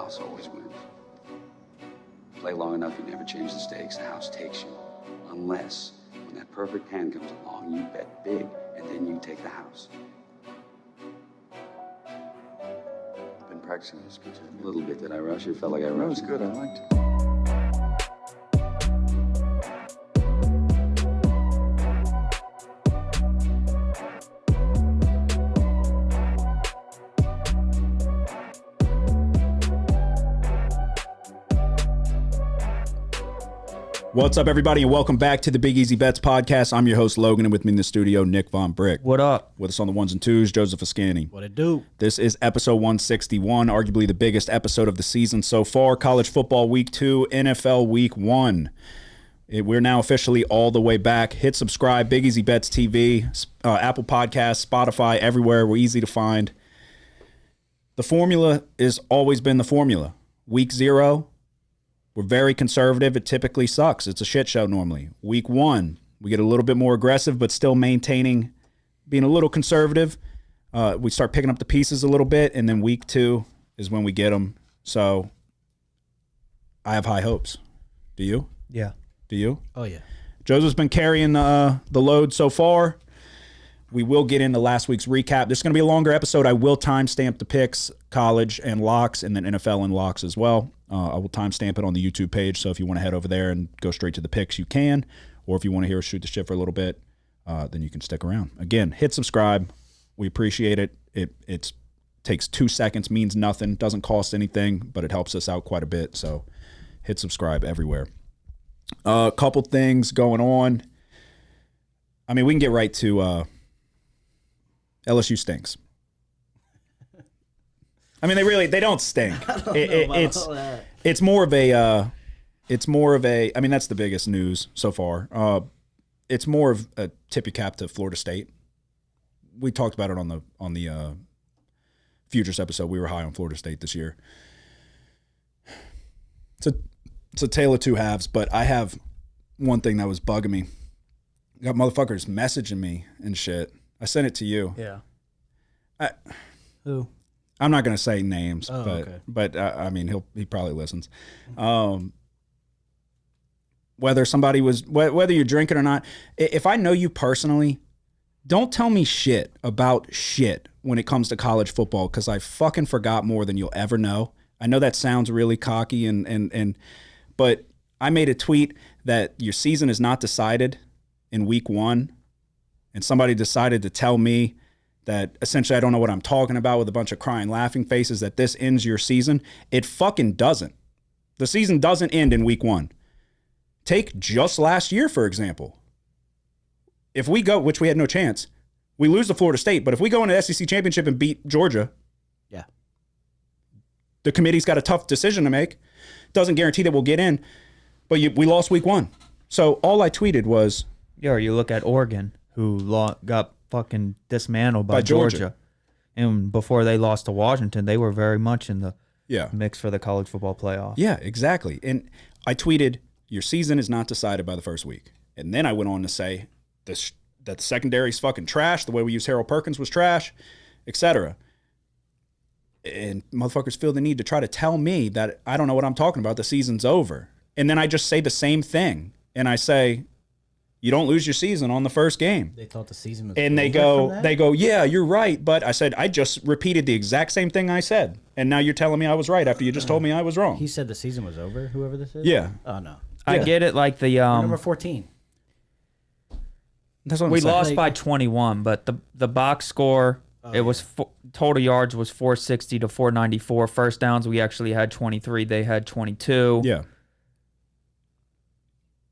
house always wins. Play long enough, you never change the stakes. The house takes you. Unless, when that perfect hand comes along, you bet big, and then you take the house. I've been practicing this a little bit. Did I rush it? Felt like I rushed. That was good. I liked it. What's up, everybody, and welcome back to the Big Easy Bets podcast. I'm your host, Logan, and with me in the studio, Nick Von Brick. What up? With us on the ones and twos, Joseph Ascani. What it do? This is episode 161, arguably the biggest episode of the season so far. College football week 2, NFL week 1. We're now officially all the way back. Hit subscribe, Big Easy Bets TV, Apple Podcasts, Spotify, everywhere. We're easy to find. The formula has always been the formula. Week 0, we're very conservative. It typically sucks. It's a shit show normally. Week 1, we get a little bit more aggressive, but still maintaining being a little conservative. We start picking up the pieces a little bit, and then week 2 is when we get them. So I have high hopes. Do you? Yeah. Do you? Oh, yeah. Joseph's been carrying the load so far. We will get into last week's recap. This is going to be a longer episode. I will timestamp the picks, college and locks, and then NFL and locks as well. I will timestamp it on the YouTube page, so if you want to head over there and go straight to the picks, you can. Or if you want to hear us shoot the shit for a little bit, then you can stick around. Again, hit subscribe. We appreciate it. It takes 2 seconds, means nothing, doesn't cost anything, but it helps us out quite a bit. So hit subscribe everywhere. A couple things going on. I mean, we can get right to LSU stinks. I mean, they don't stink. It's more of a, I mean, that's the biggest news so far. It's more of a tip your cap to Florida State. We talked about it on the Futures episode. We were high on Florida State this year. It's a tale of two halves, but I have one thing that was bugging me. Got motherfuckers messaging me and shit. I sent it to you. Yeah. Who? I'm not going to say names, okay. but I mean, he probably listens. Whether you're drinking or not, if I know you personally, don't tell me shit about shit when it comes to college football, because I fucking forgot more than you'll ever know. I know that sounds really cocky, but I made a tweet that your season is not decided in week 1, and somebody decided to tell me that essentially I don't know what I'm talking about with a bunch of crying, laughing faces, that this ends your season. It fucking doesn't. The season doesn't end in week 1. Take just last year, for example. If we go, which we had no chance, we lose to Florida State, but if we go into the SEC championship and beat Georgia, yeah, the committee's got a tough decision to make. Doesn't guarantee that we'll get in, but we lost week 1. So all I tweeted was, yeah, or you look at Oregon, who got fucking dismantled by Georgia. And before they lost to Washington, they were very much in the mix for the college football playoff. Yeah, exactly. And I tweeted, your season is not decided by the first week. And then I went on to say that the secondary's fucking trash, the way we use Harold Perkins was trash, etc. And motherfuckers feel the need to try to tell me that I don't know what I'm talking about, the season's over. And then I just say the same thing. And I say, you don't lose your season on the first game. They thought the season was and they go, yeah, you're right. But I said, I just repeated the exact same thing I said. And now you're telling me I was right after you just told me I was wrong. He said the season was over, whoever this is? Yeah. Oh, no. I get it, like the number 14. That's what we I'm saying. lost by 21, but the box score, was total yards was 460 to 494. First downs, we actually had 23. They had 22. Yeah.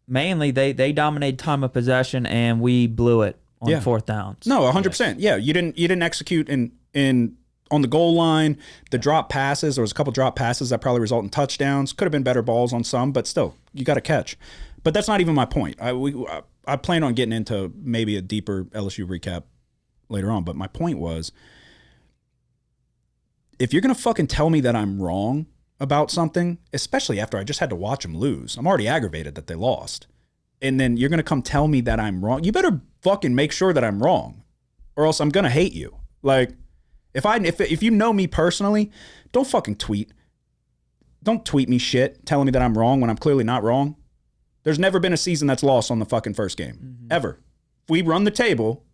Mainly, they dominated time of possession, and we blew it on fourth downs. No, 100%. Yeah, you didn't execute in on the goal line. The drop passes, there was a couple drop passes that probably result in touchdowns. Could have been better balls on some, but still, you got to catch. But that's not even my point. I plan on getting into maybe a deeper LSU recap later on. But my point was, if you're gonna fucking tell me that I'm wrong about something, especially after I just had to watch them lose. I'm already aggravated that they lost. And then you're going to come tell me that I'm wrong. You better fucking make sure that I'm wrong, or else I'm going to hate you. Like, if you know me personally, don't fucking tweet Don't tweet me shit telling me that I'm wrong when I'm clearly not wrong. There's never been a season that's lost on the fucking first game. Ever. If we run the table,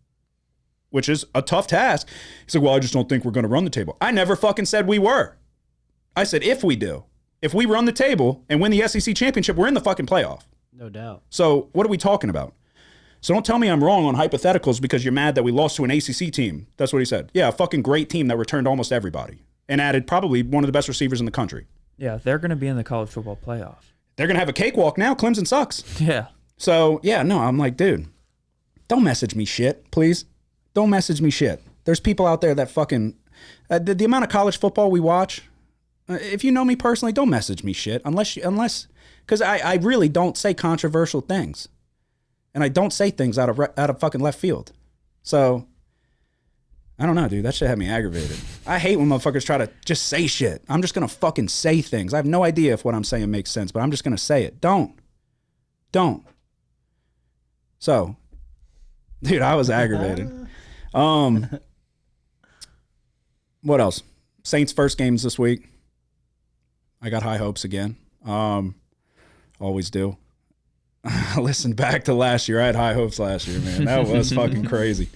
which is a tough task, he's like, well, I just don't think we're going to run the table. I never fucking said we were. I said if we do. If we run the table and win the SEC championship, we're in the fucking playoff. No doubt. So what are we talking about? So don't tell me I'm wrong on hypotheticals because you're mad that we lost to an ACC team. That's what he said. Yeah, a fucking great team that returned almost everybody and added probably one of the best receivers in the country. Yeah, they're going to be in the college football playoff. They're going to have a cakewalk now. Clemson sucks. Yeah. So, yeah, no, I'm like, dude, don't message me shit, please. Don't message me shit. There's people out there that fucking, the amount of college football we watch, if you know me personally, don't message me shit unless, because I really don't say controversial things. And I don't say things out of fucking left field. So, I don't know, dude. That shit had me aggravated. I hate when motherfuckers try to just say shit. I'm just going to fucking say things. I have no idea if what I'm saying makes sense, but I'm just going to say it. Don't. So, dude, I was aggravated. What else? Saints first games this week. I got high hopes again. Always do. I listened back to last year. I had high hopes last year, man. That was fucking crazy.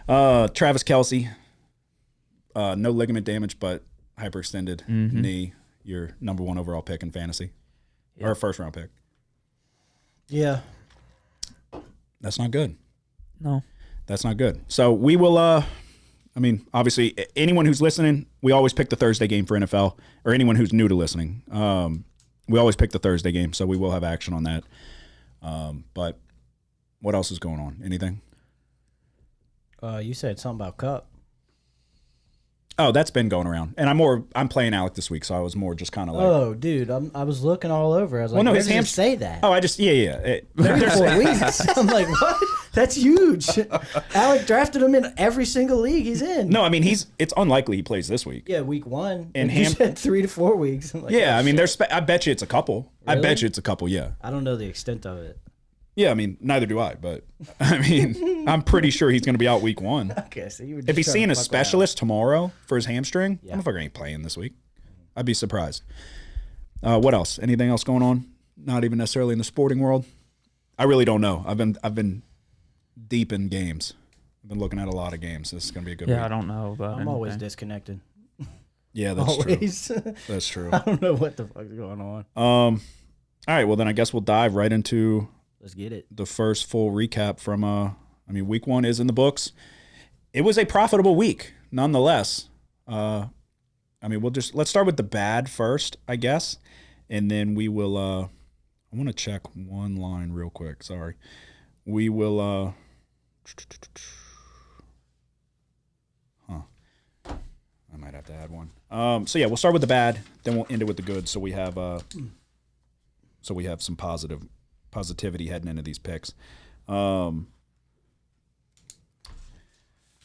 Travis Kelce, no ligament damage, but hyperextended knee. Your number 1 overall pick in fantasy, or first round pick. Yeah, that's not good. No, that's not good. So we will. I mean, obviously, anyone who's listening, we always pick the Thursday game for NFL, or anyone who's new to listening. We always pick the Thursday game, so we will have action on that. But what else is going on? Anything? You said something about Cup. Oh, that's been going around, and I'm playing Alec this week, so I was more just kind of like, oh, dude, I was looking all over. I was like, no, where his did it hamstring. say that? Oh, I just 34 weeks. I'm like, what? That's huge. Alec drafted him in every single league he's in. No, I mean it's unlikely he plays this week. Yeah, week 1. And he said 3 to 4 weeks. I'm like, yeah, oh, I mean shit. I bet you it's a couple. Really? I bet you it's a couple. Yeah. I don't know the extent of it. Yeah, I mean neither do I, but I mean I'm pretty sure he's going to be out week 1. Okay, so you were. If just he's trying seeing to a fuck with specialist tomorrow for his hamstring, Yeah. motherfucker ain't playing this week. I'd be surprised. What else? Anything else going on? Not even necessarily in the sporting world. I really don't know. I've been deep in games. I've been looking at a lot of games. This is going to be a good week. I don't know about I'm anything. always disconnected. Yeah, that's Always. true. That's true. I don't know what the fuck's going on. All right, well then I guess we'll dive right into Let's get it. the first full recap from week 1 is in the books. It was a profitable week nonetheless. Let's start with the bad first, I guess, and then we will I want to check one line real quick. Sorry. We will I might have to add one. So yeah, we'll start with the bad, then we'll end it with the good. So we have some positivity heading into these picks. All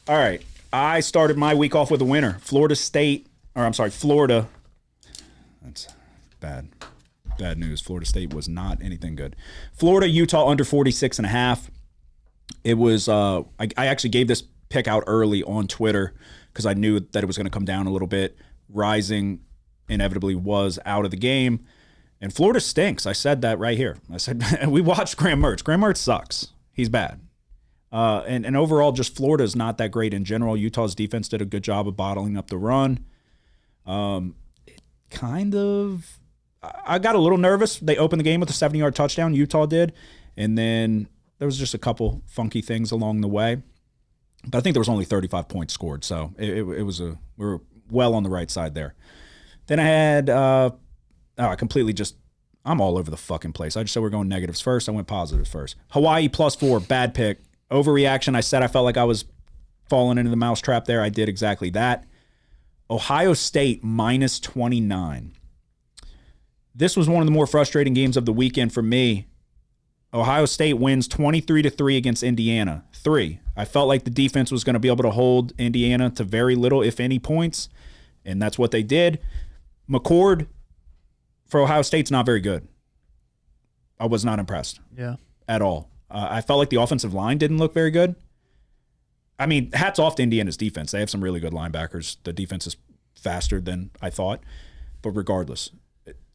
right. I started my week off with a winner. Florida. That's bad. Bad news. Florida State was not anything good. Florida, Utah under 46.5. It was I actually gave this pick out early on Twitter because I knew that it was going to come down a little bit. Rising inevitably was out of the game. And Florida stinks. I said that right here. I said, we watched Graham Mertz. Graham Mertz sucks. He's bad. And overall, just Florida is not that great in general. Utah's defense did a good job of bottling up the run. I got a little nervous. They opened the game with a 70-yard touchdown. Utah did. And then there was just a couple funky things along the way. But I think there was only 35 points scored. So we were well on the right side there. Then I had, I'm all over the fucking place. I just said we're going negatives first. I went positives first. Hawaii +4, bad pick. Overreaction. I said I felt like I was falling into the mousetrap there. I did exactly that. Ohio State -29. This was one of the more frustrating games of the weekend for me. Ohio State wins 23-3 against Indiana. 3. I felt like the defense was going to be able to hold Indiana to very little, if any, points, and that's what they did. McCord for Ohio State's not very good. I was not impressed. Yeah. At all. I felt like the offensive line didn't look very good. I mean, hats off to Indiana's defense. They have some really good linebackers. The defense is faster than I thought. But regardless,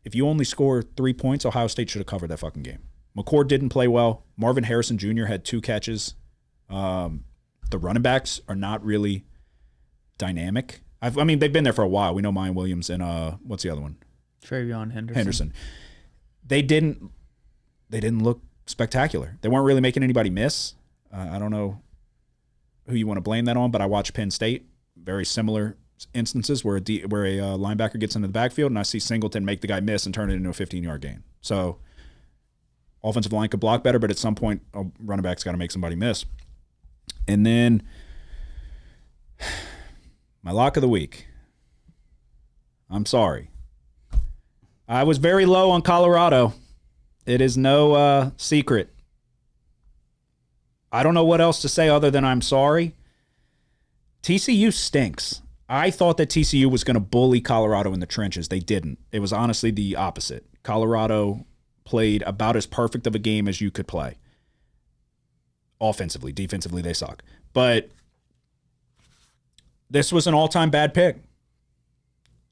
if you only score 3 points, Ohio State should have covered that fucking game. McCord didn't play well. Marvin Harrison Jr. had 2 catches. The running backs are not really dynamic. I mean, they've been there for a while. We know Mayan Williams and what's the other one? Travion Henderson. They didn't look spectacular. They weren't really making anybody miss. I don't know who you want to blame that on, but I watched Penn State. Very similar instances where a linebacker gets into the backfield and I see Singleton make the guy miss and turn it into a 15-yard gain. So offensive line could block better, but at some point a running back's got to make somebody miss. And then my lock of the week. I'm sorry. I was very low on Colorado. It is no secret. I don't know what else to say other than I'm sorry. TCU stinks. I thought that TCU was going to bully Colorado in the trenches. They didn't. It was honestly the opposite. Colorado played about as perfect of a game as you could play. Offensively, defensively, they suck. But this was an all-time bad pick.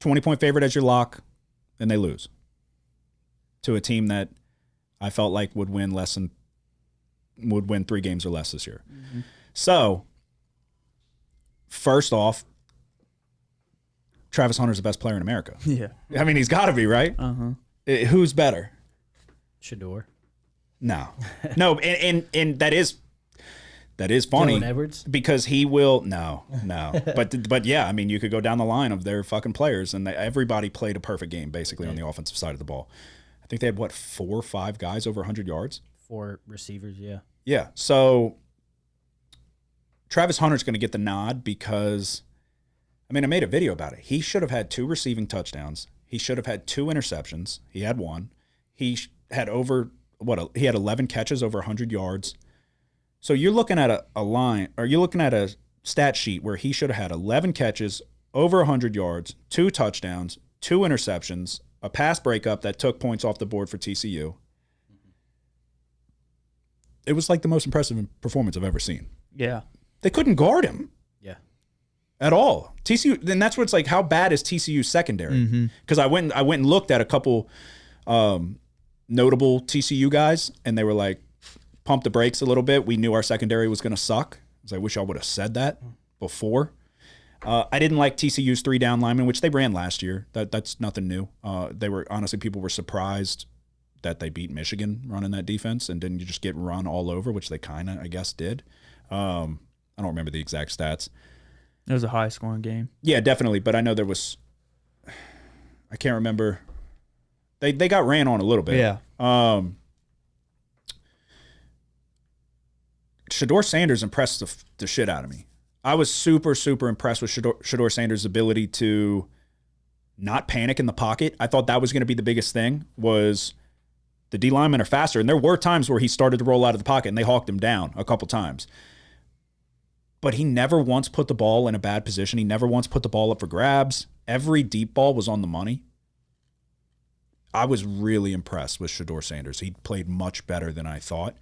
20-point favorite as your lock, and they lose to a team that I felt like would win 3 games or less this year. Mm-hmm. So, first off, Travis Hunter's the best player in America. Yeah. I mean, he's got to be, right? Uh-huh. Who's better? Shador. No. No, and that is funny. Dylan Edwards? Because he will no. But yeah, I mean, you could go down the line of their fucking players, and everybody played a perfect game basically on the offensive side of the ball. I think they had 4 or 5 guys over 100 yards. 4 receivers, yeah. Yeah. So Travis Hunter's going to get the nod because, I mean, I made a video about it. He should have had 2 receiving touchdowns. He should have had 2 interceptions. He had 1. He had he had 11 catches over 100 yards. So you're looking at a line, or you're looking at a stat sheet where he should have had 11 catches over 100 yards, 2 touchdowns, 2 interceptions, a pass breakup that took points off the board for TCU. It was like the most impressive performance I've ever seen. Yeah. They couldn't guard him. Yeah. At all. TCU, then that's where it's like, how bad is TCU's secondary? Because I went and looked at a couple notable TCU guys, and they were like, pump the brakes a little bit. We knew our secondary was going to suck. I wish I would have said that before. I didn't like TCU's 3 down linemen, which they ran last year. That's nothing new. People were surprised that they beat Michigan running that defense and didn't just get run all over, which they kind of, I guess, did. I don't remember the exact stats. It was a high-scoring game. Yeah, definitely. But I know there was – I can't remember. They got ran on a little bit. Yeah. Shador Sanders impressed the shit out of me. I was super, super impressed with Shador Sanders' ability to not panic in the pocket. I thought that was going to be the biggest thing, was the D linemen are faster. And there were times where he started to roll out of the pocket and they hawked him down a couple times. But he never once put the ball in a bad position. He never once put the ball up for grabs. Every deep ball was on the money. I was really impressed with Shador Sanders. He played much better than I thought.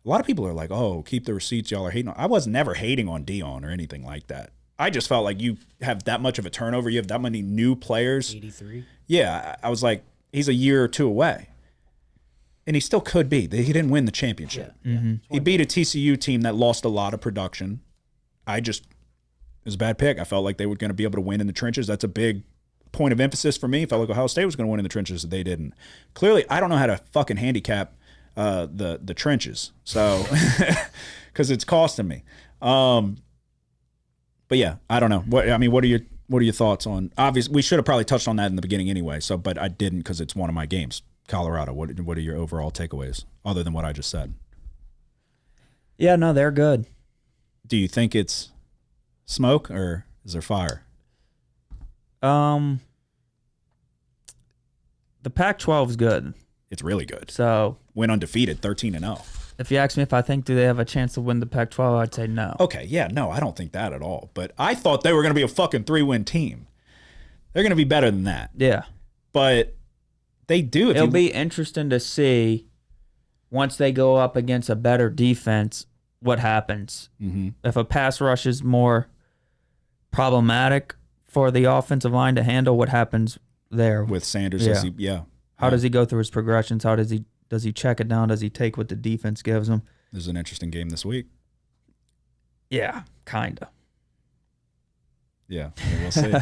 A lot of people are like, oh, keep the receipts, y'all are hating on. I was never hating on Dion or anything like that. I just felt like you have that much of a turnover. You have that many new players. 83. Yeah, I was like, he's a year or 2 away. And he still could be. He didn't win the championship. Yeah. Mm-hmm. He beat a TCU team that lost a lot of production. It was a bad pick. I felt like they were going to be able to win in the trenches. That's a big point of emphasis for me. I felt like Ohio State was going to win in the trenches. They didn't. Clearly, I don't know how to fucking handicap the trenches, so because it's costing me. But yeah, I don't know. What are your thoughts on? Obviously, we should have probably touched on that in the beginning anyway. So, but I didn't because it's one of my games. Colorado. What are your overall takeaways other than what I just said? Yeah, no, they're good. Do you think it's smoke or is there fire? The Pac-12 is good. It's really good. So went undefeated, 13-0. If you ask me if I think do they have a chance to win the Pac-12, I'd say no. Okay, yeah, no, I don't think that at all. But I thought they were going to be a fucking 3-win team. They're going to be better than that. Yeah. But they do. It'll be interesting to see once they go up against a better defense what happens. Mm-hmm. If a pass rush is more problematic for the offensive line to handle, what happens there with Sanders? Yeah. How does he go through his progressions? How does he check it down? Does he take what the defense gives him? This is an interesting game this week. Yeah, kinda. Yeah, we'll see.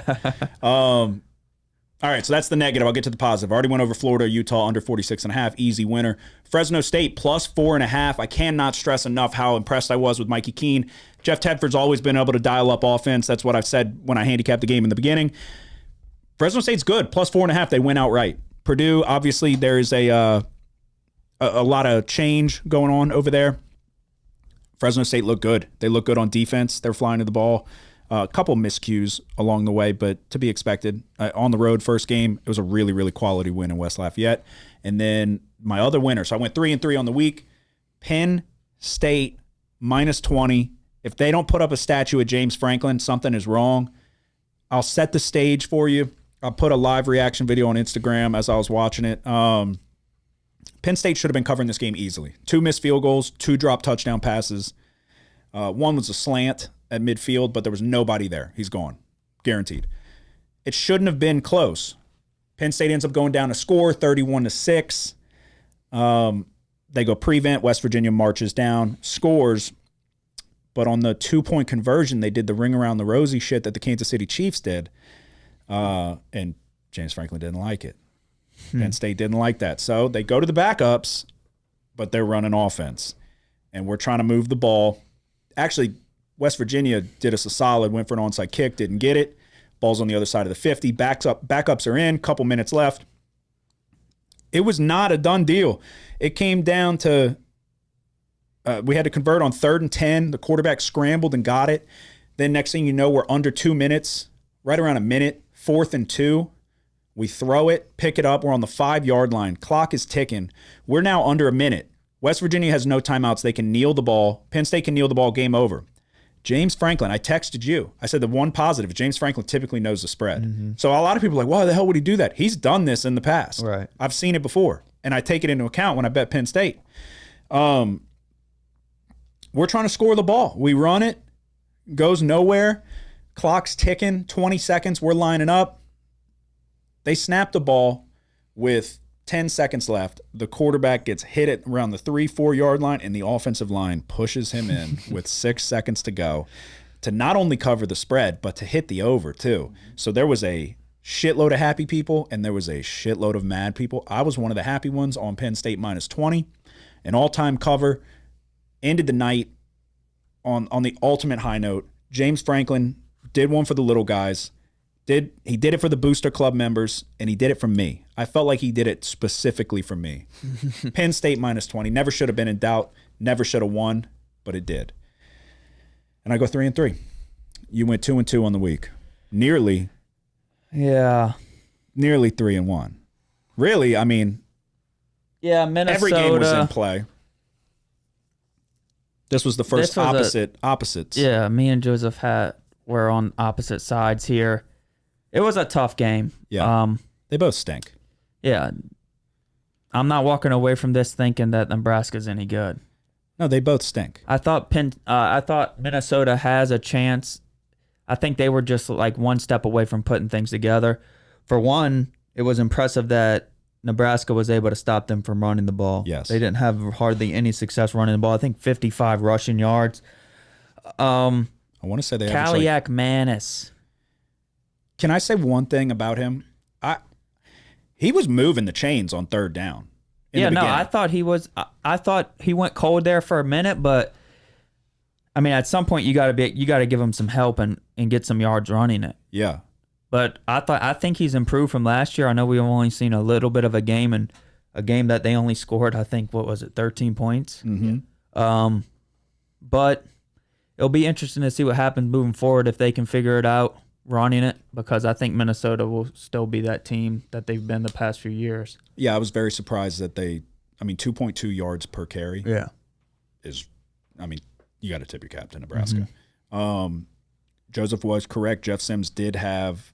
All right, so that's the negative. I'll get to the positive. I already went over Florida, Utah, under 46.5. Easy winner. Fresno State, plus 4.5. I cannot stress enough how impressed I was with Mikey Keene. Jeff Tedford's always been able to dial up offense. That's what I've said when I handicapped the game in the beginning. Fresno State's good. Plus 4.5. They win outright. Purdue, obviously, there is a lot of change going on over there. Fresno State looked good. They look good on defense. They're flying to the ball. A couple miscues along the way, but to be expected. On the road, first game, it was a really, really quality win in West Lafayette. And then my other winner, so I went 3-3 on the week. Penn State, minus 20. If they don't put up a statue of James Franklin, something is wrong. I'll set the stage for you. I'll put a live reaction video on Instagram as I was watching it. Penn State should have been covering this game easily. 2 missed field goals, 2 drop touchdown passes. One was a slant at midfield, but there was nobody there. He's gone. Guaranteed. It shouldn't have been close. Penn State ends up going down a score, 31-6. They go prevent. West Virginia marches down, scores. But on the 2-point conversion, they did the ring around the rosy shit that the Kansas City Chiefs did. And James Franklin didn't like it. Penn State didn't like that. So they go to the backups, but they're running offense. And we're trying to move the ball. Actually, West Virginia did us a solid, went for an onside kick, didn't get it. Ball's on the other side of the 50. Backups are in, couple minutes left. It was not a done deal. It came down to we had to convert on 3rd and 10. The quarterback scrambled and got it. Then next thing you know, we're under 2 minutes, right around a minute, 4th and 2. We throw it, pick it up. We're on the 5-yard line. Clock is ticking. We're now under a minute. West Virginia has no timeouts. They can kneel the ball. Penn State can kneel the ball. Game over. James Franklin, I texted you. I said the one positive, James Franklin typically knows the spread. Mm-hmm. So a lot of people are like, why the hell would he do that? He's done this in the past. Right. I've seen it before, and I take it into account when I bet Penn State. We're trying to score the ball. We run it, goes nowhere. Clock's ticking, 20 seconds. We're lining up. They snap the ball with 10 seconds left. The quarterback gets hit at around the 3-4 yard line, and the offensive line pushes him in with 6 seconds to go to not only cover the spread, but to hit the over too. So there was a shitload of happy people, and there was a shitload of mad people. I was one of the happy ones on Penn State minus 20. An all-time cover. Ended the night on the ultimate high note. James Franklin did one for the little guys. He did it for the Booster Club members, and he did it for me. I felt like he did it specifically for me. Penn State minus 20. Never should have been in doubt. Never should have won, but it did. And I go 3-3. You went 2-2 on the week. Nearly 3-1. Really, I mean, yeah, Minnesota. Every game was in play. This was the first opposites. Yeah, me and Joseph were on opposite sides here. It was a tough game. Yeah, they both stink. Yeah, I'm not walking away from this thinking that Nebraska's any good. No, they both stink. I thought Minnesota has a chance. I think they were just like one step away from putting things together. For one, it was impressive that Nebraska was able to stop them from running the ball. Yes. They didn't have hardly any success running the ball. I think 55 rushing yards. I want to say they Kaliak Manis. Can I say one thing about him? He was moving the chains on 3rd down. I thought he was. I thought he went cold there for a minute, but I mean, at some point you got to give him some help and get some yards running it. Yeah. But I think he's improved from last year. I know we've only seen a little bit of a game, and a game that they only scored, I think, 13 points. Mm-hmm. But it'll be interesting to see what happens moving forward if they can figure it out running it, because I think Minnesota will still be that team that they've been the past few years. Yeah, I was very surprised that 2.2 yards per carry. Yeah. You got to tip your cap to Nebraska. Mm-hmm. Joseph was correct. Jeff Sims did have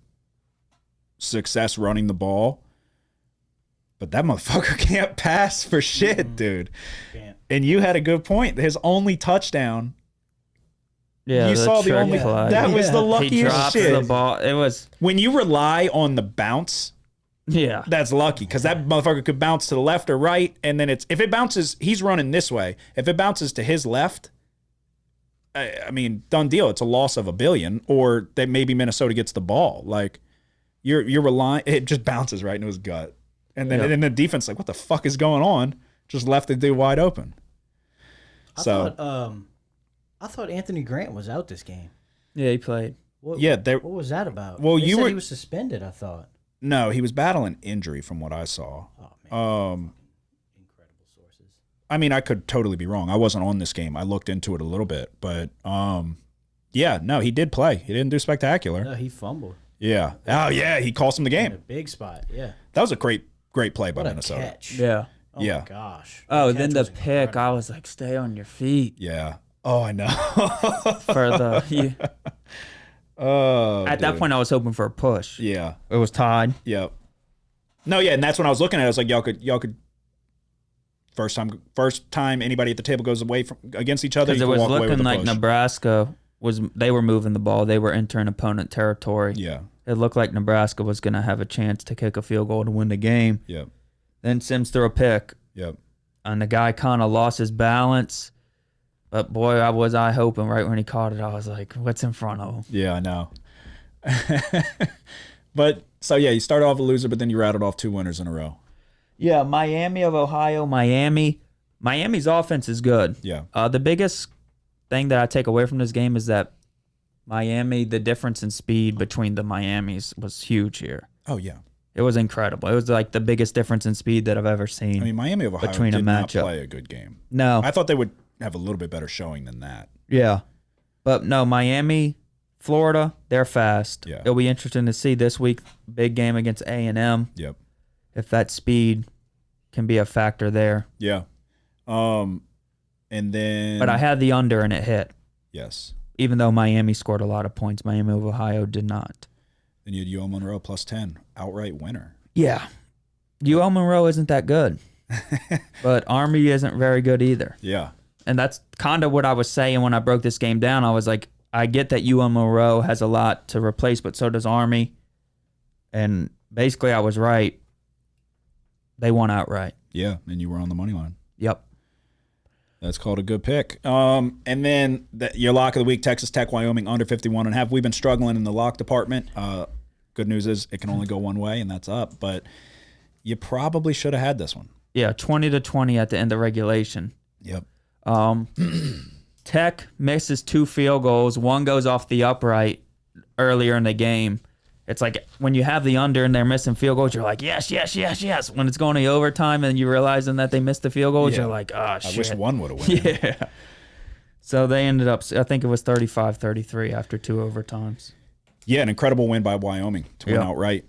success running the ball, but that motherfucker can't pass for shit, dude. Can't. And you had a good point. His only touchdown. Yeah, you saw the only. Flag. That was the luckiest he dropped shit. The ball. It was when you rely on the bounce Yeah. that's lucky because that motherfucker could bounce to the left or right, and then if it bounces, he's running this way. If it bounces to his left, I mean, done deal. It's a loss of $1 billion, or that maybe Minnesota gets the ball. Like you're relying, it just bounces right into his gut, and then the defense like, what the fuck is going on? Just left the dude wide open. I thought Anthony Grant was out this game. Yeah, he played. What was that about? Well, they said he was suspended, I thought. No, he was battling injury from what I saw. Oh man. Incredible sources. I mean, I could totally be wrong. I wasn't on this game. I looked into it a little bit, but yeah, no, he did play. He didn't do spectacular. No, he fumbled. Yeah. Oh yeah, he cost him the In a game. big spot. Yeah. That was a great play by What a Minnesota. catch. Yeah. Oh Yeah. my gosh. Oh, That then catch the was pick, incredible. I was like, stay on your feet Yeah. Oh, I know. for the. Oh. At that point, I was hoping for a push. Yeah. It was tied. Yep. No, yeah, and that's when I was looking at it. I was like, y'all could first time anybody at the table goes away from against each other. Because You it can was walk away with looking a like push. Nebraska they were moving the ball. They were entering opponent territory. Yeah. It looked like Nebraska was going to have a chance to kick a field goal to win the game. Yep. Then Sims threw a pick, Yep. and the guy kind of lost his balance. But boy, was I hoping right when he caught it, I was like, what's in front of him? Yeah, I know. But so yeah, you started off a loser, but then you rattled off 2 winners in a row. Yeah, Miami of Ohio, Miami's offense is good. Yeah. The biggest thing that I take away from this game is that Miami, the difference in speed between the Miamis was huge here. Oh yeah. It was incredible. It was like the biggest difference in speed that I've ever seen. I mean, Miami of Ohio Between a did not matchup. play a good game. No. I thought they would have a little bit better showing than that. Yeah. But no, Miami, Florida, they're fast. Yeah. It'll be interesting to see this week, big game against A&M, Yep. if that speed can be a factor there. Yeah. And then But I had the under and it hit. yes. Even though Miami scored a lot of points, Miami of Ohio did not. Then you had UL Monroe plus 10, outright winner. Yeah. UL Monroe isn't that good. But Army isn't very good either. Yeah. And that's kind of what I was saying when I broke this game down. I was like, I get that UM Monroe has a lot to replace, but so does Army. And basically, I was right. They won outright. Yeah, and you were on the money line. Yep. That's called a good pick. And then your lock of the week, Texas Tech, Wyoming, under 51.5. We've been struggling in the lock department. Good news is it can only go one way, and that's up. But you probably should have had this one. Yeah, 20-20 at the end of regulation. Yep. Tech misses 2 field goals. One goes off the upright earlier in the game. It's like when you have the under and they're missing field goals, you're like, yes, yes, yes, yes. When it's going to overtime and you realizing that they missed the field goals, Yeah. you're like, oh, shit. I wish one would have won. Yeah. So they ended up, I think it was 35-33 after 2 overtimes. Yeah, an incredible win by Wyoming to win Yeah. outright.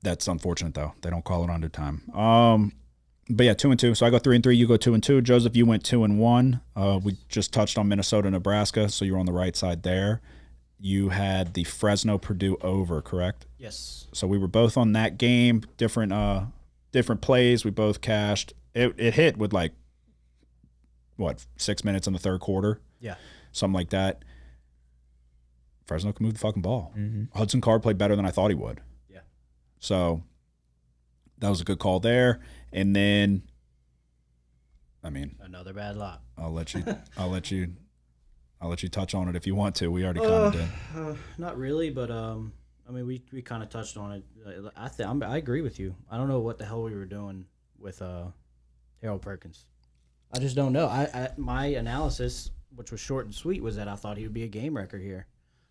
That's unfortunate, though. They don't call it under time. But yeah, 2-2. So I go 3-3. You go 2-2. Joseph, you went 2-1. We just touched on Minnesota, Nebraska, so you're on the right side there. You had the Fresno Purdue over, correct? Yes. So we were both on that game. Different plays. We both cashed. It hit with 6 minutes in the third quarter, Yeah. something like that. Fresno can move the fucking ball. Mm-hmm. Hudson Card played better than I thought he would. Yeah. So that was a good call there. And then, I mean, Another bad lot. I'll let you touch on it if you want to. We already kind of did. Not really, but I mean, we kind of touched on it. I agree with you. I don't know what the hell we were doing with Harold Perkins. I just don't know. My analysis, which was short and sweet, was that I thought he would be a game wrecker here.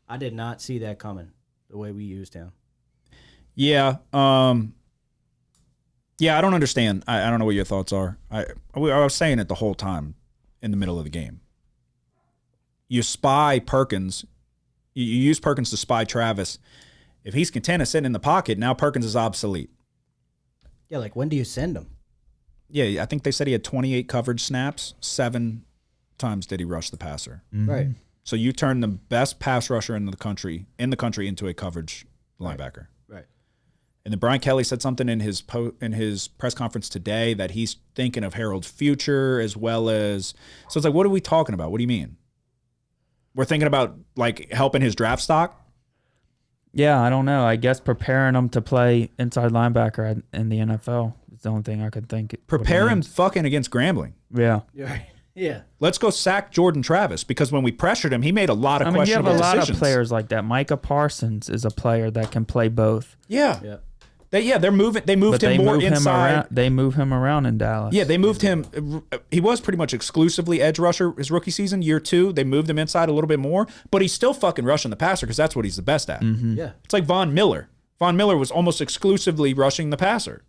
I did not see that coming the way we used him. Yeah. Yeah, I don't understand. I don't know what your thoughts are. I was saying it the whole time in the middle of the game. You spy Perkins. You use Perkins to spy Travis. If he's content to sit in the pocket, now Perkins is obsolete. Yeah, like when do you send him? Yeah, I think they said he had 28 coverage snaps. 7 times did he rush the passer. Right. So you turn the best pass rusher in the country into a coverage linebacker. Right. And then Brian Kelly said something in his press conference today that he's thinking of Harold's future as well as. So it's like, what are we talking about? What do you mean? We're thinking about helping his draft stock. Yeah, I don't know. I guess preparing him to play inside linebacker in the NFL is the only thing I could think. Prepare him fucking against Grambling. Yeah. Yeah. Let's go sack Jordan Travis because when we pressured him, he made a lot of I mean, you have questionable a lot decisions. of players like that. Micah Parsons is a player that can play both. Yeah. Yeah. They're moving. They moved But him more inside. Around, they move him around in Dallas. Yeah, they moved him. He was pretty much exclusively edge rusher his rookie season. Year 2, they moved him inside a little bit more, but he's still fucking rushing the passer because that's what he's the best at. Yeah. It's like Von Miller. Von Miller was almost exclusively rushing the passer.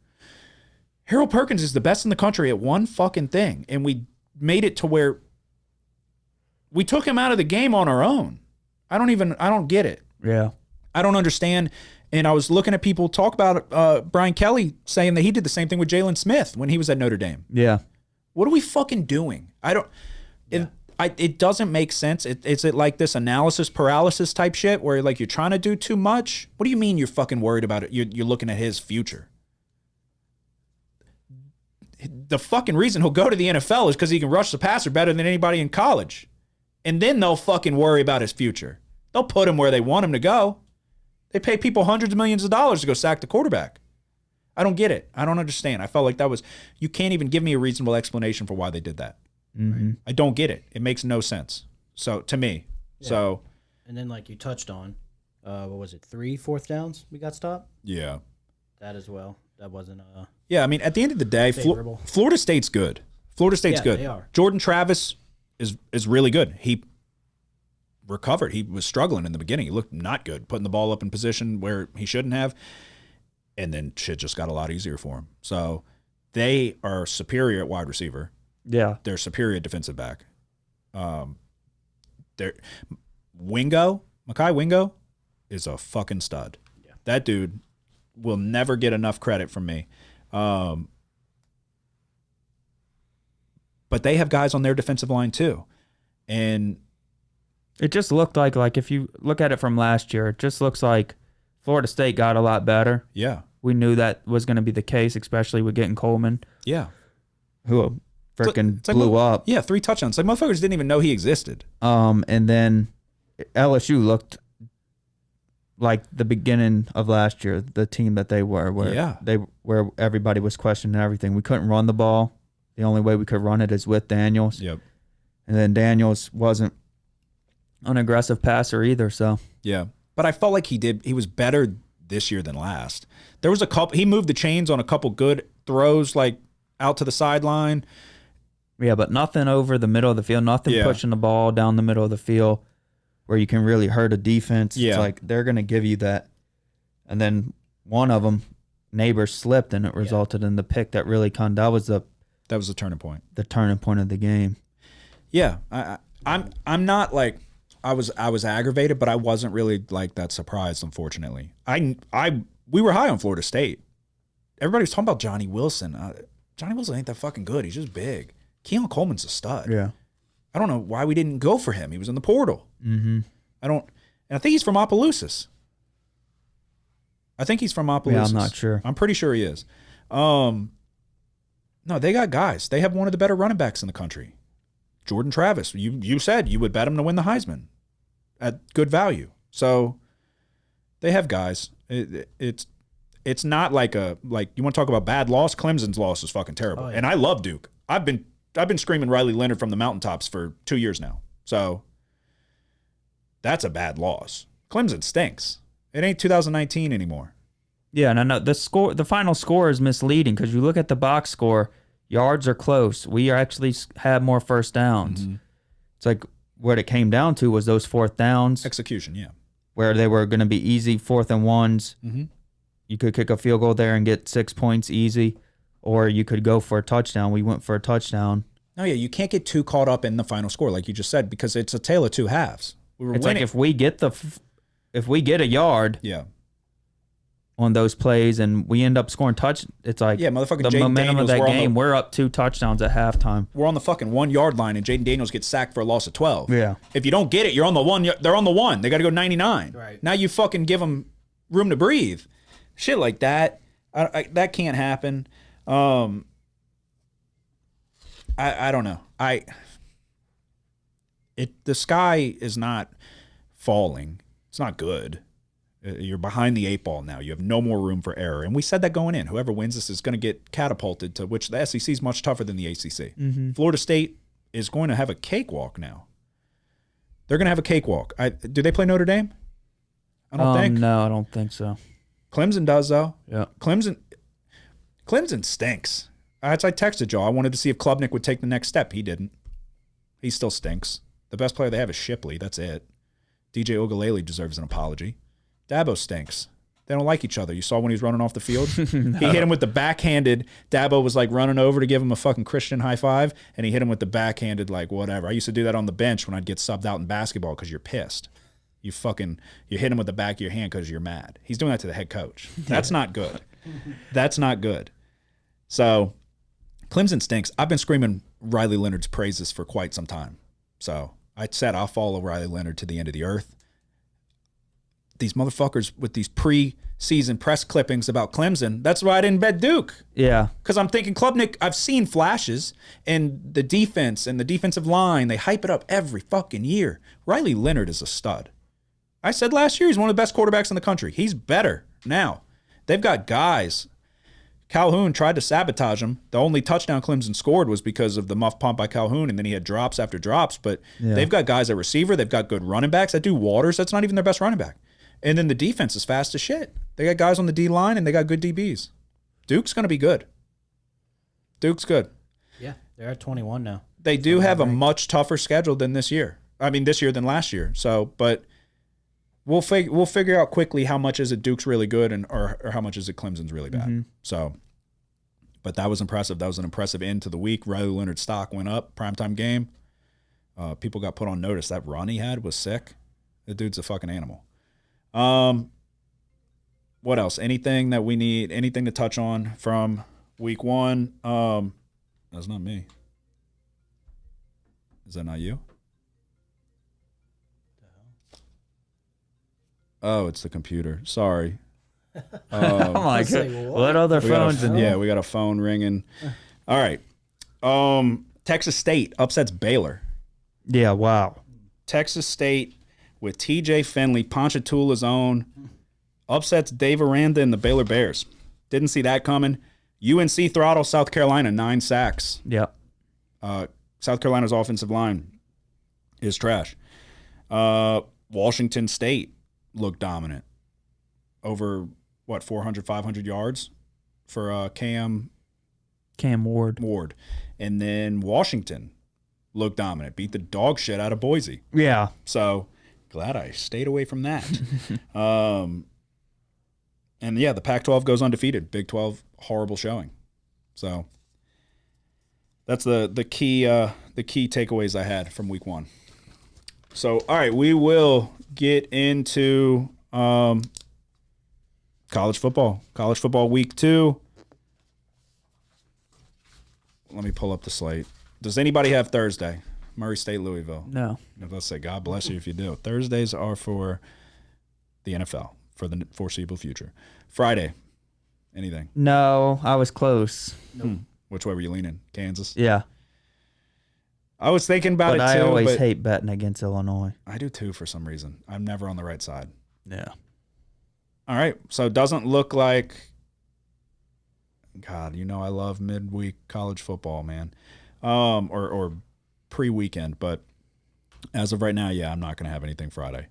Harold Perkins is the best in the country at one fucking thing, and we made it to where we took him out of the game on our own. I don't get it. Yeah. I don't understand. And I was looking at people talk about Brian Kelly saying that he did the same thing with Jalen Smith when he was at Notre Dame. Yeah. What are we fucking doing? I don't. It doesn't make sense. Is it like this analysis paralysis type shit where like you're trying to do too much? What do you mean you're fucking worried about it? You're looking at his future. The fucking reason he'll go to the NFL is because he can rush the passer better than anybody in college. And then they'll fucking worry about his future. They'll put him where they want him to go. They pay people hundreds of millions of dollars to go sack the quarterback. I don't get it. I don't understand. I felt like you can't even give me a reasonable explanation for why they did that. Mm-hmm. I don't get it. It makes no sense. So to me, Yeah. And then like you touched on, what was it? 3 4th downs we got stopped. yeah. That as well. That wasn't Yeah, I mean, at the end of the day, Favorable. Florida State's good. Florida State's Yeah, good. they are. Jordan Travis is really good. He recovered. He was struggling in the beginning. He looked not good, putting the ball up in position where he shouldn't have. And then shit just got a lot easier for him. So they are superior at wide receiver. Yeah. They're superior at defensive back. They're Mekhi Wingo is a fucking stud. Yeah. That dude will never get enough credit from me. But they have guys on their defensive line too. And It just looked like if you look at it from last year, it just looks like Florida State got a lot better. yeah. We knew that was going to be the case, especially with getting Coleman, Yeah. who freaking It's like blew up. Yeah, 3 touchdowns. Like motherfuckers didn't even know he existed. And then LSU looked like the beginning of last year, the team that they were, where everybody was questioning everything. We couldn't run the ball. The only way we could run it is with Daniels. Yep. And then Daniels wasn't an aggressive passer either. So Yeah. But I felt like he was better this year than last. There was he moved the chains on a couple good throws, like out to the sideline. yeah, but nothing over the middle of the field, nothing Yeah. pushing the ball down the middle of the field where you can really hurt a defense. Yeah. It's like they're going to give you that. And then one of them, Neighbors, slipped, and it resulted in the pick that really that was That was the turning point. the turning point of the game. Yeah. I'm not like I was aggravated, but I wasn't really like that surprised, unfortunately. We were high on Florida State. Everybody was talking about Johnny Wilson. Johnny Wilson ain't that fucking good. He's just big. Keon Coleman's a stud. Yeah. I don't know why we didn't go for him. He was in the portal. Mm-hmm. And I think he's from Opelousas. Yeah, I'm not sure. I'm pretty sure he is. No, they got guys. They have one of the better running backs in the country. Jordan Travis. You said you would bet him to win the Heisman at good value. So they have guys. It's not like you want to talk about bad loss. Clemson's loss is fucking terrible. Oh, yeah. And I love Duke. I've been screaming Riley Leonard from the mountaintops for 2 years now. So that's a bad loss. Clemson stinks. It ain't 2019 anymore. Yeah, and I know the final score is misleading because you look at the box score, yards are close. We actually had more first downs. Mm-hmm. It's like what it came down to was those 4th downs Execution, yeah. where they were going to be easy 4th and 1s. Mm-hmm. You could kick a field goal there and get 6 points easy, or you could go for a touchdown. We went for a touchdown. No, yeah, you can't get too caught up in the final score, like you just said, because it's a tale of two halves. We were It's winning. like if we get a yard yeah, on those plays and we end up scoring it's like yeah, motherfucking the Jaden momentum Daniels. of that game. We're up 2 touchdowns at halftime. We're on the fucking 1 yard line, and Jaden Daniels gets sacked for a loss of 12. Yeah. If you don't get it, you're on the 1. They're on the 1. They got to go 99. Right. Now you fucking give them room to breathe. Shit like that. That can't happen. I don't know. The sky is not falling. It's not good. You're behind the 8 ball now. You have no more room for error. And we said that going in. Whoever wins this is going to get catapulted to which the SEC is much tougher than the ACC. Florida State is going to have a cakewalk now. They're going to have a cakewalk. Do they play Notre Dame? I don't think. No, I don't think so. Clemson does, though. Yeah. Clemson stinks. I texted y'all. I wanted to see if Klubnik would take the next step. He didn't. He still stinks. The best player they have is Shipley. That's it. DJ Ogalele deserves an apology. Dabo stinks. They don't like each other. You saw when he was running off the field? No. He hit him with the backhanded. Dabo was like running over to give him a fucking Christian high five, and he hit him with the backhanded like whatever. I used to do that on the bench when I'd get subbed out in basketball because you're pissed. You hit him with the back of your hand because you're mad. He's doing that to the head coach. That's not good. That's not good. So Clemson stinks. I've been screaming Riley Leonard's praises for quite some time. So I said I'll follow Riley Leonard to the end of the earth. These motherfuckers with these pre-season press clippings about Clemson, that's why I didn't bet Duke. Yeah. Because I'm thinking Klubnik, I've seen flashes, and the defense and the defensive line, they hype it up every fucking year. Riley Leonard is a stud. I said last year he's one of the best quarterbacks in the country. He's better now. They've got guys. Calhoun tried to sabotage him. The only touchdown Clemson scored was because of the muff pump by Calhoun, and then he had drops after drops. But they've got guys at receiver. They've got good running backs. That dude Waters, that's not even their best running back. And then the defense is fast as shit. They got guys on the D line, and they got good DBs. Duke's going to be good. Duke's good. Yeah, they're at 21 now. They do have a much tougher schedule than this year. I mean, this year than last year. So, but we'll figure out quickly how much is it Duke's really good or how much is it Clemson's really bad. So, but that was impressive. That was an impressive end to the week. Riley Leonard's stock went up. Primetime game. People got put on notice. That run he had was sick. The dude's a fucking animal. What else? Anything that we need? Anything to touch on from week one? That's not me. Is that not you? Oh, it's the computer. Sorry. Oh my god! What other phones? We got a phone ringing. All right. Texas State upsets Baylor. Yeah. Wow. Texas State with T.J. Finley, Ponchatoula's own, upsets Dave Aranda and the Baylor Bears. Didn't see that coming. UNC throttles South Carolina, 9 sacks. Yep. South Carolina's offensive line is trash. Washington State looked dominant. Over, 400, 500 yards for Cam Ward. And then Washington looked dominant. Beat the dog shit out of Boise. Yeah. So glad I stayed away from that. And yeah, the Pac-12 goes undefeated. Big 12, horrible showing. So that's the key takeaways I had from week one. So all right, we will get into college football. College football week 2. Let me pull up the slate. Does anybody have Thursday? Murray State, Louisville. No. Let's say God bless you if you do. Thursdays are for the NFL, for the foreseeable future. Friday, anything? No, I was close. Nope. Which way were you leaning? Kansas? Yeah. I was thinking about it too. I always hate betting against Illinois. I do too for some reason. I'm never on the right side. Yeah. All right. So it doesn't look like, God, I love midweek college football, man. Or pre-weekend, but as of right now, yeah, I'm not going to have anything Friday.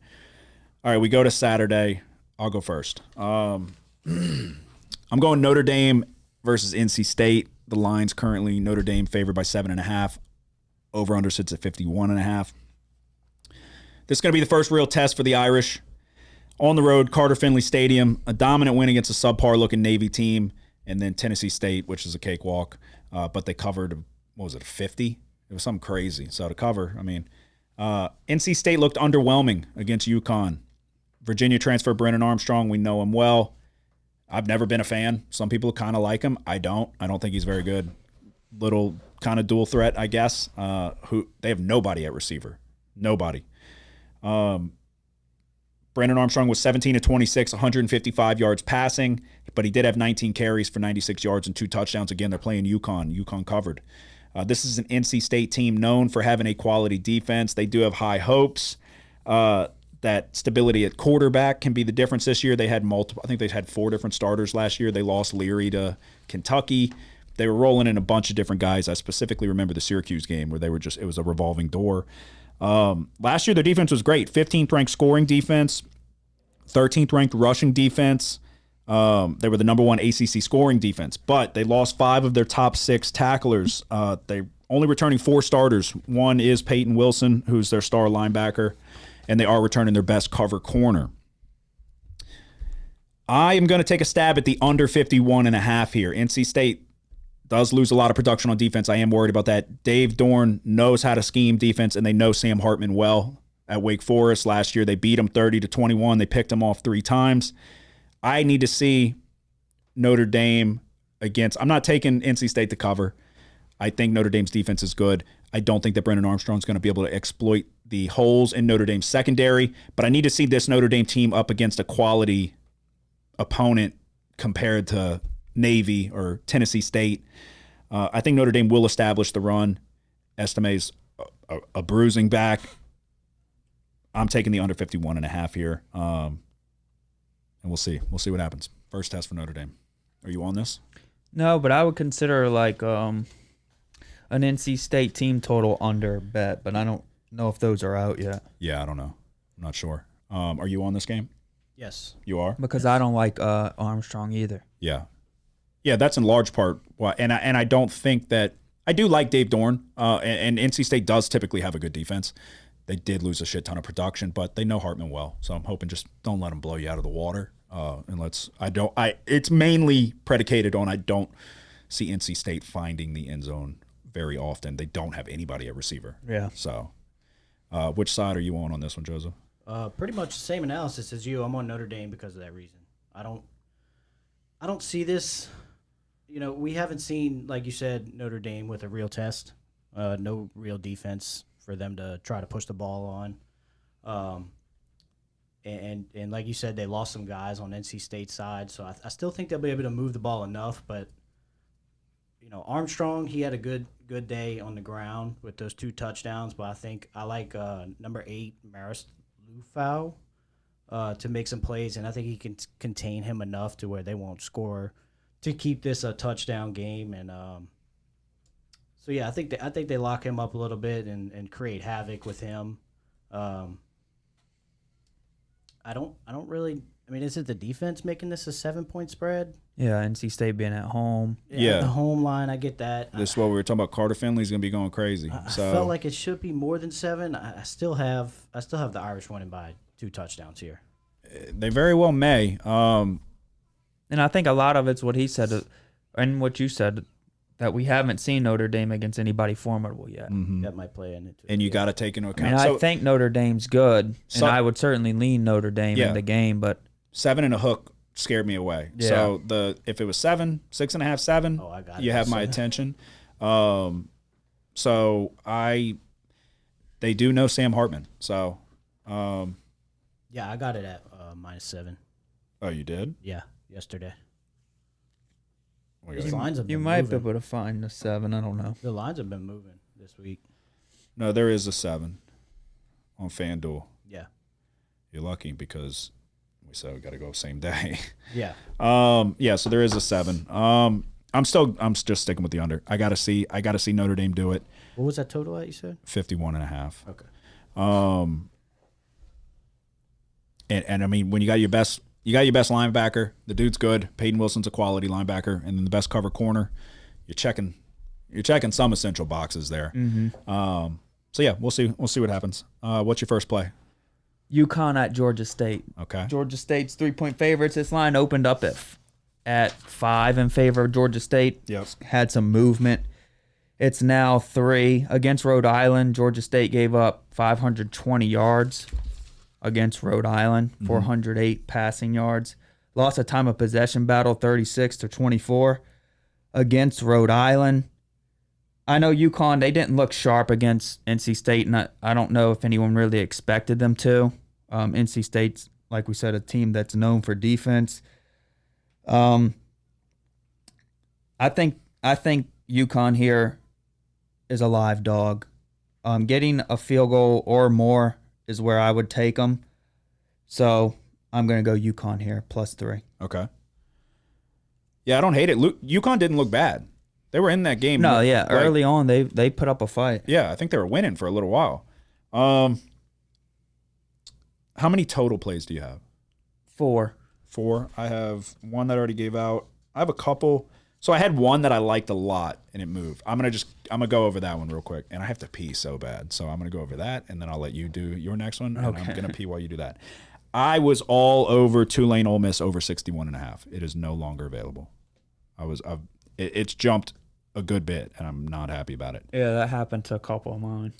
All right, we go to Saturday. I'll go first. I'm going Notre Dame versus NC State. The line's currently Notre Dame favored by 7.5. Over-under sits at 51.5. This is going to be the first real test for the Irish. On the road, Carter Finley Stadium, a dominant win against a subpar-looking Navy team, and then Tennessee State, which is a cakewalk. But they covered, 50? It was something crazy. So to cover, NC State looked underwhelming against UConn. Virginia transfer Brennan Armstrong. We know him well. I've never been a fan. Some people kind of like him. I don't think he's very good. Little kind of dual threat, I guess. They have nobody at receiver. Nobody. Brennan Armstrong was 17 of 26, 155 yards passing, but he did have 19 carries for 96 yards and 2 touchdowns. Again, they're playing UConn. UConn covered. This is an NC State team known for having a quality defense. They do have high hopes. The that stability at quarterback can be the difference this year. They had multiple. I think they had 4 different starters last year. They lost Leary to Kentucky. They were rolling in a bunch of different guys. I specifically remember the Syracuse game where it was a revolving door. Last year, their defense was great. 15th ranked scoring defense, 13th ranked rushing defense. They were the number 1 ACC scoring defense, but they lost 5 of their top 6 tacklers. They only returning 4 starters. One is Peyton Wilson, who's their star linebacker, and they are returning their best cover corner. I am going to take a stab at the under 51.5 here. NC State does lose a lot of production on defense. I am worried about that. Dave Dorn knows how to scheme defense, and they know Sam Hartman well at Wake Forest. Last year, they beat him 30-21. They picked him off 3 times. I need to see Notre Dame against – I'm not taking NC State to cover. I think Notre Dame's defense is good. I don't think that Brennan Armstrong's going to be able to exploit the holes in Notre Dame's secondary, but I need to see this Notre Dame team up against a quality opponent compared to Navy or Tennessee State. I think Notre Dame will establish the run. Estime's a bruising back. I'm taking the under 51.5 here, and we'll see. We'll see what happens. First test for Notre Dame. Are you on this? No, but I would consider like an NC State team total under bet, but I don't know if those are out yet. Yeah, I don't know. I'm not sure. Are you on this game? Yes. You are? Because I don't like Armstrong either. Yeah. Yeah, that's in large part why. And I don't think that – I do like Dave Dorn, and NC State does typically have a good defense. They did lose a shit ton of production, but they know Hartman well. So I'm hoping just don't let them blow you out of the water. It's mainly predicated on I don't see NC State finding the end zone very often. They don't have anybody at receiver. Yeah. So which side are you on this one, Joseph? Pretty much the same analysis as you. I'm on Notre Dame because of that reason. I don't see this. You know, we haven't seen, like you said, Notre Dame with a real test. No real defense for them to try to push the ball on. And like you said, they lost some guys on NC State's side, so I still think they'll be able to move the ball enough. But you know, Armstrong, he had a good day on the ground with those 2 touchdowns. But I think I like number 8 Maris Lufau to make some plays, and I think he can contain him enough to where they won't score to keep this a touchdown game. And so yeah, I think they lock him up a little bit and create havoc with him. I don't really. I mean, is it the defense making this a 7-point spread? Yeah, NC State being at home. Yeah. The home line, I get that. This is what we were talking about. Carter Finley's going to be going crazy. I felt like it should be more than 7. I still have the Irish winning by 2 touchdowns here. They very well may. And I think a lot of it's what he said and what you said, that we haven't seen Notre Dame against anybody formidable yet. Mm-hmm. That might play in it too. And you got to take into account. And I think Notre Dame's good, and I would certainly lean Notre Dame in the game, but 7 and a hook scared me away. Yeah. So if it was 7, 6.5, 7, I got you it. have my attention. They do know Sam Hartman. So, yeah, I got it at -7. oh, you did? Yeah, yesterday. We These got- lines have you been might moving. be able to find a 7. I don't know. The lines have been moving this week. No, there is a 7 on FanDuel. Yeah. You're lucky because we said we got to go same day. Yeah. Yeah, so there is a 7. I'm just sticking with the under. I gotta see Notre Dame do it. What was that total at, you said? 51.5. Okay. And I mean, when you got your best linebacker, the dude's good. Peyton Wilson's a quality linebacker, and then the best cover corner, you're checking some essential boxes there. Mm-hmm. So yeah, we'll see what happens. What's your first play? UConn at Georgia State. Okay. Georgia State's 3-point favorites. This line opened up at 5 in favor of Georgia State. Yep. Had some movement. It's now 3 against Rhode Island. Georgia State gave up 520 yards against Rhode Island, 408 passing yards. Lost a time of possession battle, 36-24 against Rhode Island. I know UConn, they didn't look sharp against NC State, and I don't know if anyone really expected them to. NC State's, like we said, a team that's known for defense. I think UConn here is a live dog. Getting a field goal or more is where I would take them. So I'm going to go UConn here, +3. Okay. Yeah, I don't hate it. UConn didn't look bad. They were in that game. No, yeah. like- Early on, they put up a fight. Yeah, I think they were winning for a little while. How many total plays do you have? 4. 4. I have one that I already gave out. I have a couple. So I had one that I liked a lot, and it moved. I'm gonna go over that one real quick, and I have to pee so bad, so I'm gonna go over that, and then I'll let you do your next one, and I'm gonna pee while you do that. I was all over Tulane Ole Miss over 61.5. It is no longer available. It's jumped a good bit, and I'm not happy about it. Yeah, that happened to a couple of mine.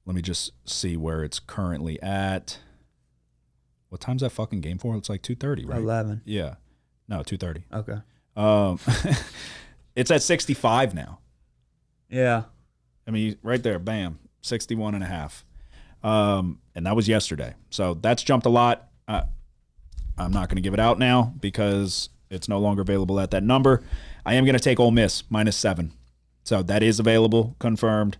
Let me just see where it's currently at. What time's that fucking game for? It's like 2:30, right? 11. Yeah. No, 2:30. Okay. It's at 65 now. Yeah. I mean, right there, bam, 61.5. And that was yesterday. So that's jumped a lot. I'm not going to give it out now because it's no longer available at that number. I am going to take Ole Miss -7. So that is available, confirmed.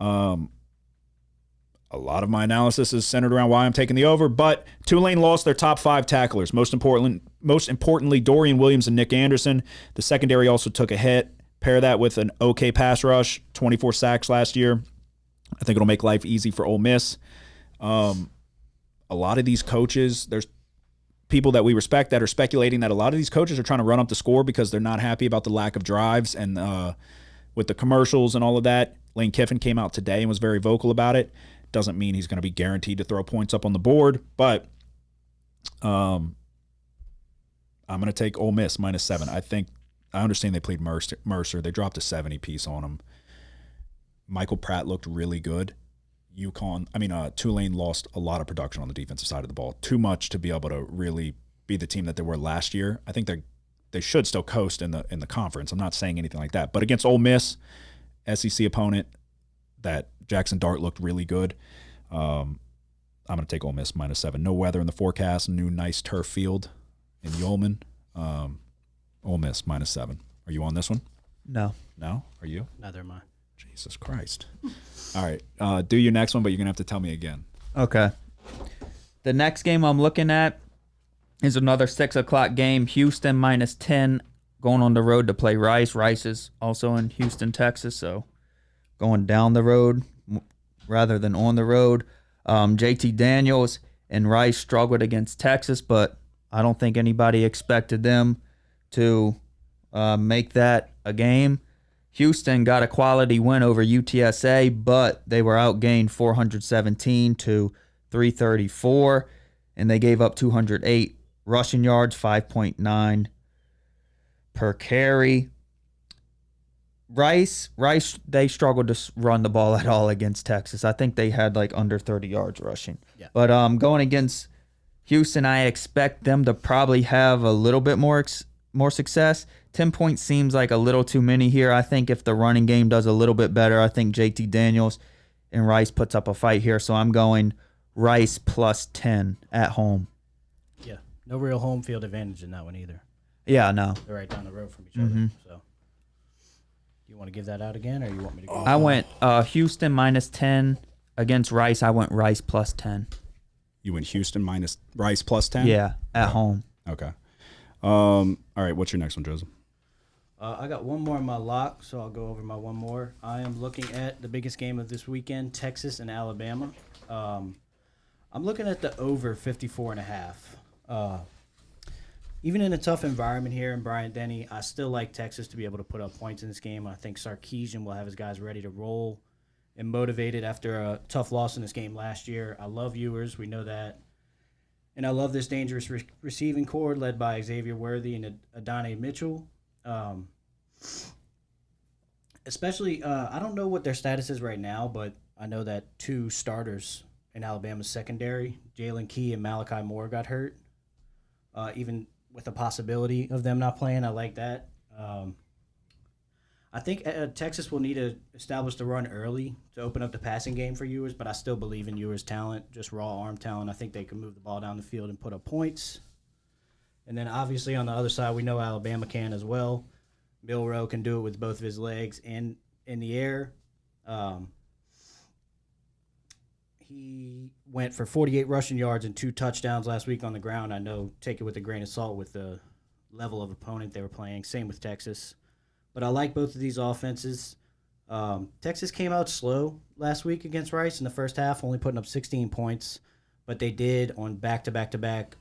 A lot of my analysis is centered around why I'm taking the over, but Tulane lost their top 5 tacklers. Most importantly, Dorian Williams and Nick Anderson. The secondary also took a hit. Pair that with an okay pass rush, 24 sacks last year. I think it'll make life easy for Ole Miss. A lot of these coaches, there's people that we respect that are speculating that a lot of these coaches are trying to run up the score because they're not happy about the lack of drives and with the commercials and all of that. Lane Kiffin came out today and was very vocal about it. Doesn't mean he's going to be guaranteed to throw points up on the board, but I'm going to take Ole Miss -7. I understand they played Mercer. They dropped a 70 piece on them. Michael Pratt looked really good. Tulane lost a lot of production on the defensive side of the ball. Too much to be able to really be the team that they were last year. I think they should still coast in the conference. I'm not saying anything like that. But against Ole Miss, SEC opponent, that Jackson Dart looked really good. I'm going to take Ole Miss -7. No weather in the forecast. New nice turf field in Yeoman. Ole Miss -7. Are you on this one? No. No? Are you? Neither am I. Jesus Christ. All right. Do your next one, but you're going to have to tell me again. Okay. The next game I'm looking at is another 6 o'clock game. Houston -10 going on the road to play Rice. Rice is also in Houston, Texas, so going down the road rather than on the road. JT Daniels and Rice struggled against Texas, but I don't think anybody expected them to make that a game. Houston got a quality win over UTSA, but they were outgained 417 to 334, and they gave up 208 rushing yards, 5.9 per carry. Rice, they struggled to run the ball at all against Texas. I think they had like under 30 yards rushing. Yeah. But going against Houston, I expect them to probably have a little bit more success. 10 points seems like a little too many here. I think if the running game does a little bit better, I think JT Daniels and Rice puts up a fight here. So I'm going Rice +10 at home. Yeah. No real home field advantage in that one either. Yeah, no. They're right down the road from each other. So, do you want to give that out again, or you want me to go? I went Houston -10 against Rice. I went Rice +10. You went Houston Rice +10? Yeah, at home. Okay. All right, what's your next one, Joseph? I got one more in my lock, so I'll go over my one more. I am looking at the biggest game of this weekend, Texas and Alabama. I'm looking at the over 54.5. Even in a tough environment here in Bryant-Denny, I still like Texas to be able to put up points in this game. I think Sarkisian will have his guys ready to roll and motivated after a tough loss in this game last year. I love Ewers. We know that. And I love this dangerous receiving corps led by Xavier Worthy and Adonai Mitchell. Especially, I don't know what their status is right now, but I know that 2 starters in Alabama's secondary, Jalen Key and Malachi Moore, got hurt. Even with the possibility of them not playing, I like that. I think Texas will need to establish the run early to open up the passing game for Ewers, but I still believe in Ewers' talent, just raw arm talent. I think they can move the ball down the field and put up points. And then obviously on the other side, we know Alabama can as well. Milroe can do it with both of his legs and in the air. He went for 48 rushing yards and 2 touchdowns last week on the ground. I know, take it with a grain of salt with the level of opponent they were playing. Same with Texas. But I like both of these offenses. Texas came out slow last week against Rice in the first half, only putting up 16 points. But they did on back-to-back-to-back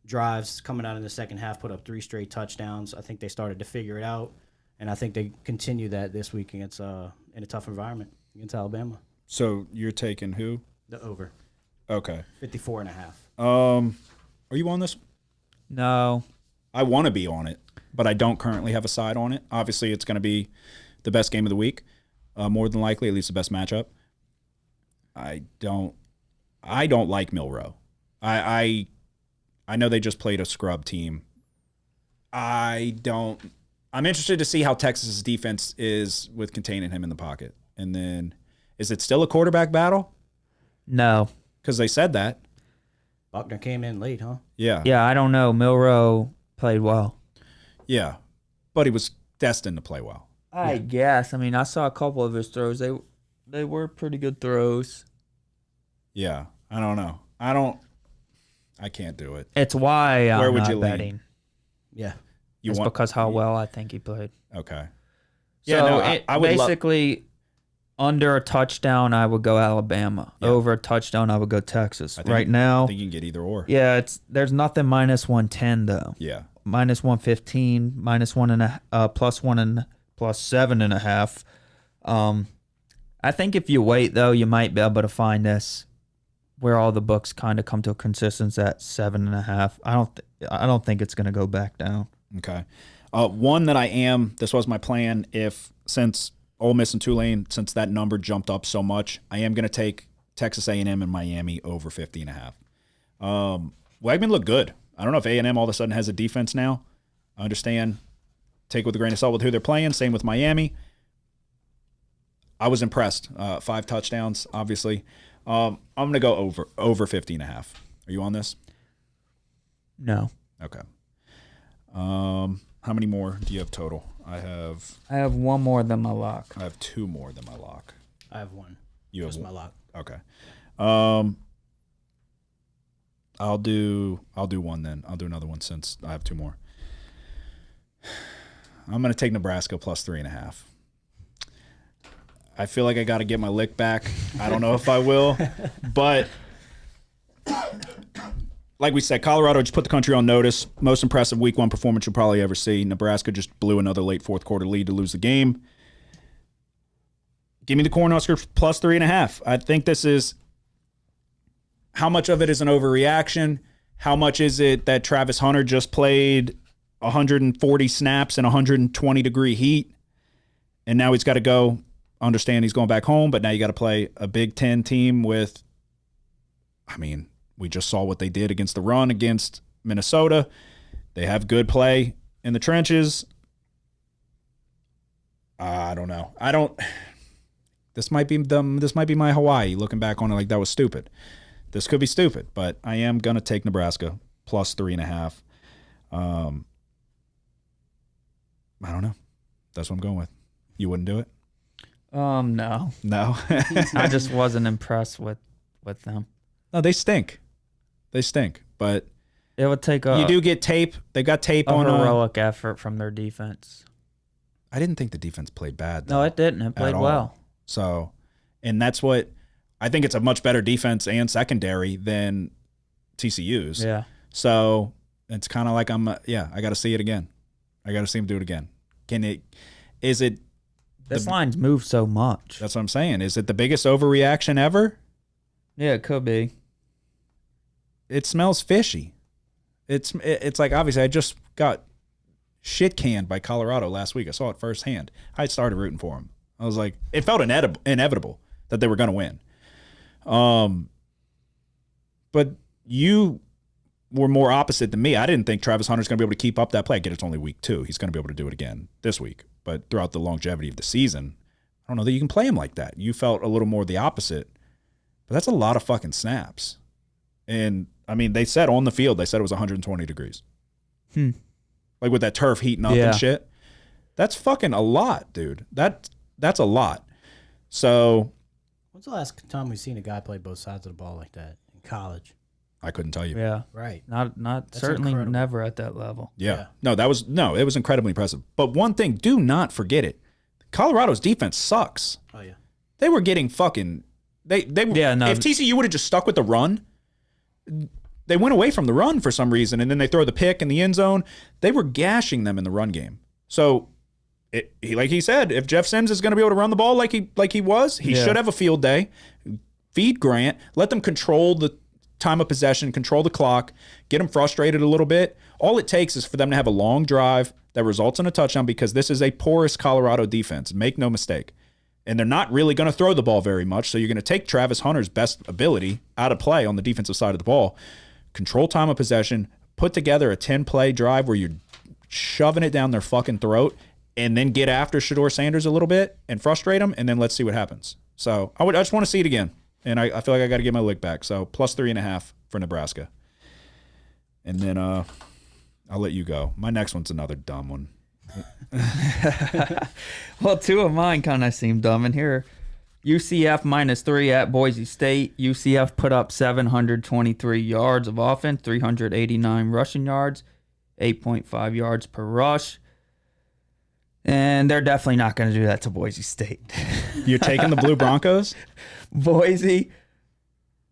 drives coming out in the second half, put up 3 straight touchdowns. I think they started to figure it out. And I think they continue that this week against in a tough environment against Alabama. So you're taking who? The over. Okay. 54.5. Are you on this? No. I want to be on it, but I don't currently have a side on it. Obviously, it's going to be the best game of the week, more than likely, at least the best matchup. I don't like Milroe. I know they just played a scrub team. I'm interested to see how Texas's defense is with containing him in the pocket. And then, is it still a quarterback battle? No. Because they said that. Buckner came in late, huh? Yeah. Yeah, I don't know. Milroe played well. Yeah. But he was destined to play well. I guess. I mean, I saw a couple of his throws. They were pretty good throws. Yeah. I don't know. I can't do it. It's why I'm Where would not you lean? betting. Yeah. It's because how well I think he played. Okay. So I would basically, under a touchdown, I would go Alabama. Yeah. Over a touchdown, I would go Texas. I think- Right now, I think you can get either or. yeah, there's nothing minus 110 though. Yeah. Minus 115, minus one and a plus 1 and plus 7.5. I think if you wait though, you might be able to find this where all the books kind of come to a consistency at 7.5. I don't think it's going to go back down. Okay. One that this was my plan, since Ole Miss and Tulane, since that number jumped up so much, I am going to take Texas A&M and Miami over 50.5. Wegman looked good. I don't know if A&M all of a sudden has a defense now. I understand. Take with a grain of salt with who they're playing. Same with Miami. I was impressed. 5 touchdowns, obviously. I'm going to go over 50.5. Are you on this? No. Okay. How many more do you have total? I have one more than my lock. I have 2 more than my lock. I have 1. You Just have my one. lock. Okay. I'll do one then. I'll do another one since I have 2 more. I'm gonna take Nebraska plus 3.5. I feel like I got to get my lick back. I don't know if I will, but like we said, Colorado just put the country on notice. Most impressive week 1 performance you'll probably ever see. Nebraska just blew another late fourth quarter lead to lose the game. Give me the Cornhuskers plus 3.5. I think this is, how much of it is an overreaction? How much is it that Travis Hunter just played 140 snaps in 120-degree heat, and now he's got to go, understand he's going back home, but now you got to play a Big Ten team with, I mean, we just saw what they did against the run against Minnesota. They have good play in the trenches. I don't know. This might be my Hawaii, looking back on it like that was stupid. This could be stupid, but I am going to take Nebraska plus 3.5. I don't know. That's what I'm going with. You wouldn't do it? No. No. I just wasn't impressed with them. No, they stink. They stink. But It would take you do get tape. They got tape on heroic effort from their defense. I didn't think the defense played bad, though. No, it didn't. It played all. well. So, and that's what I think, it's a much better defense and secondary than TCU's. Yeah. So it's kind of like I got to see it again. I got to see him do it again. This line's moved so much. That's what I'm saying. Is it the biggest overreaction ever? Yeah, it could be. It smells fishy. It's like, obviously, I just got shit canned by Colorado last week. I saw it firsthand. I started rooting for them. I was like, it felt inevitable that they were going to win. But you were more opposite than me. I didn't think Travis Hunter's going to be able to keep up that play. I get it's only week 2. He's going to be able to do it again this week. But throughout the longevity of the season, I don't know that you can play him like that. You felt a little more the opposite. But that's a lot of fucking snaps. And, I mean, they said on the field, it was 120 degrees. Like with that turf heating up and shit. That's fucking a lot, dude. That's a lot. So When's the last time we've seen a guy play both sides of the ball like that in college? I couldn't tell you. Yeah. Right. Not That's certainly incredible. never at that level. Yeah. It was incredibly impressive. But one thing, do not forget it. Colorado's defense sucks. Oh yeah. They were getting fucking they Yeah, no. if TCU would have just stuck with the run, they went away from the run for some reason, and then they throw the pick in the end zone. They were gashing them in the run game. So like he said, if Jeff Sims is going to be able to run the ball like he was, he should have a field day. Feed Grant, let them control the time of possession, control the clock, get them frustrated a little bit. All it takes is for them to have a long drive that results in a touchdown, because this is a porous Colorado defense. Make no mistake. And they're not really going to throw the ball very much, so you're going to take Travis Hunter's best ability out of play on the defensive side of the ball. Control time of possession, put together a 10-play drive where you're shoving it down their fucking throat, and then get after Shedeur Sanders a little bit and frustrate him, and then let's see what happens. So I just want to see it again, and I feel like I got to get my lick back. So plus 3.5 for Nebraska. And then I'll let you go. My next one's another dumb one. Well, two of mine kind of seem dumb in here. UCF -3 at Boise State. UCF put up 723 yards of offense, 389 rushing yards, 8.5 yards per rush. And they're definitely not going to do that to Boise State. You're taking the Blue Broncos? Boise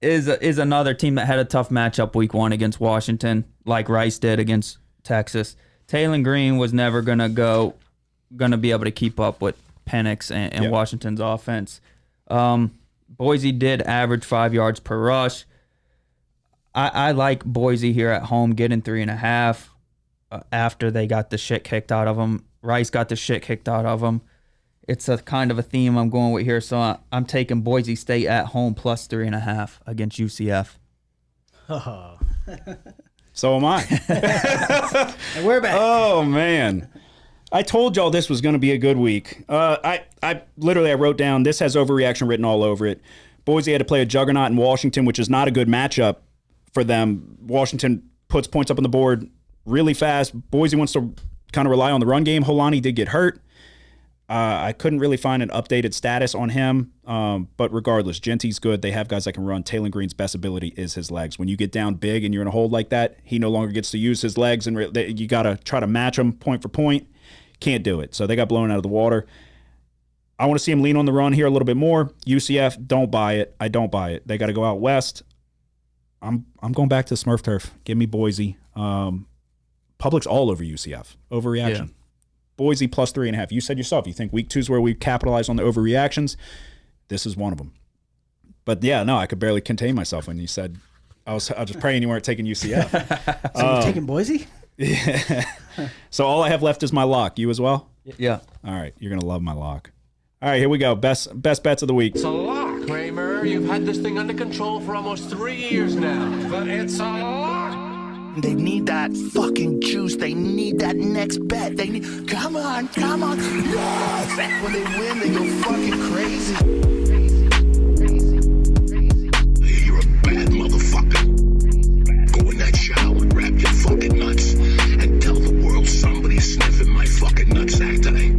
is another team that had a tough matchup week 1 against Washington, like Rice did against Texas. Taylor Green was never going to be able to keep up with Penix and Washington's offense. Boise did average 5 yards per rush. I like Boise here at home getting 3.5 after they got the shit kicked out of them. Rice got the shit kicked out of them. It's a kind of a theme I'm going with here, so I'm taking Boise State at home plus 3.5 against UCF. Oh. So am I. And we're back. Oh, man. I told y'all this was going to be a good week. I wrote down, this has overreaction written all over it. Boise had to play a juggernaut in Washington, which is not a good matchup for them. Washington puts points up on the board really fast. Boise wants to kind of rely on the run game. Holani did get hurt. I couldn't really find an updated status on him, but regardless, Genty's good. They have guys that can run. Taylor Green's best ability is his legs. When you get down big and you're in a hold like that, he no longer gets to use his legs, and you got to try to match him point for point. Can't do it. So they got blown out of the water. I want to see him lean on the run here a little bit more. UCF, don't buy it. I don't buy it. They got to go out west. I'm going back to Smurf turf. Give me Boise. Public's all over UCF. Overreaction. Yeah. Boise plus 3.5. You said yourself, you think week 2 is where we capitalize on the overreactions. This is one of them. But yeah, no, I could barely contain myself when you said, I was just praying you weren't taking UCF. So you're taking Boise? Yeah. So all I have left is my lock. You as well? Yeah. All right. You're going to love my lock. All right, here we go. Best bets of the week. It's a lock, Kramer. You've had this thing under control for almost 3 years now. But it's a lock. They need that fucking juice. They need that next bet. They need. Come on. Yes! When they win, they go fucking crazy. You're a bad motherfucker. Go in that shower, grab your fucking nuts, and tell the world somebody's sniffing my fucking nutsack today.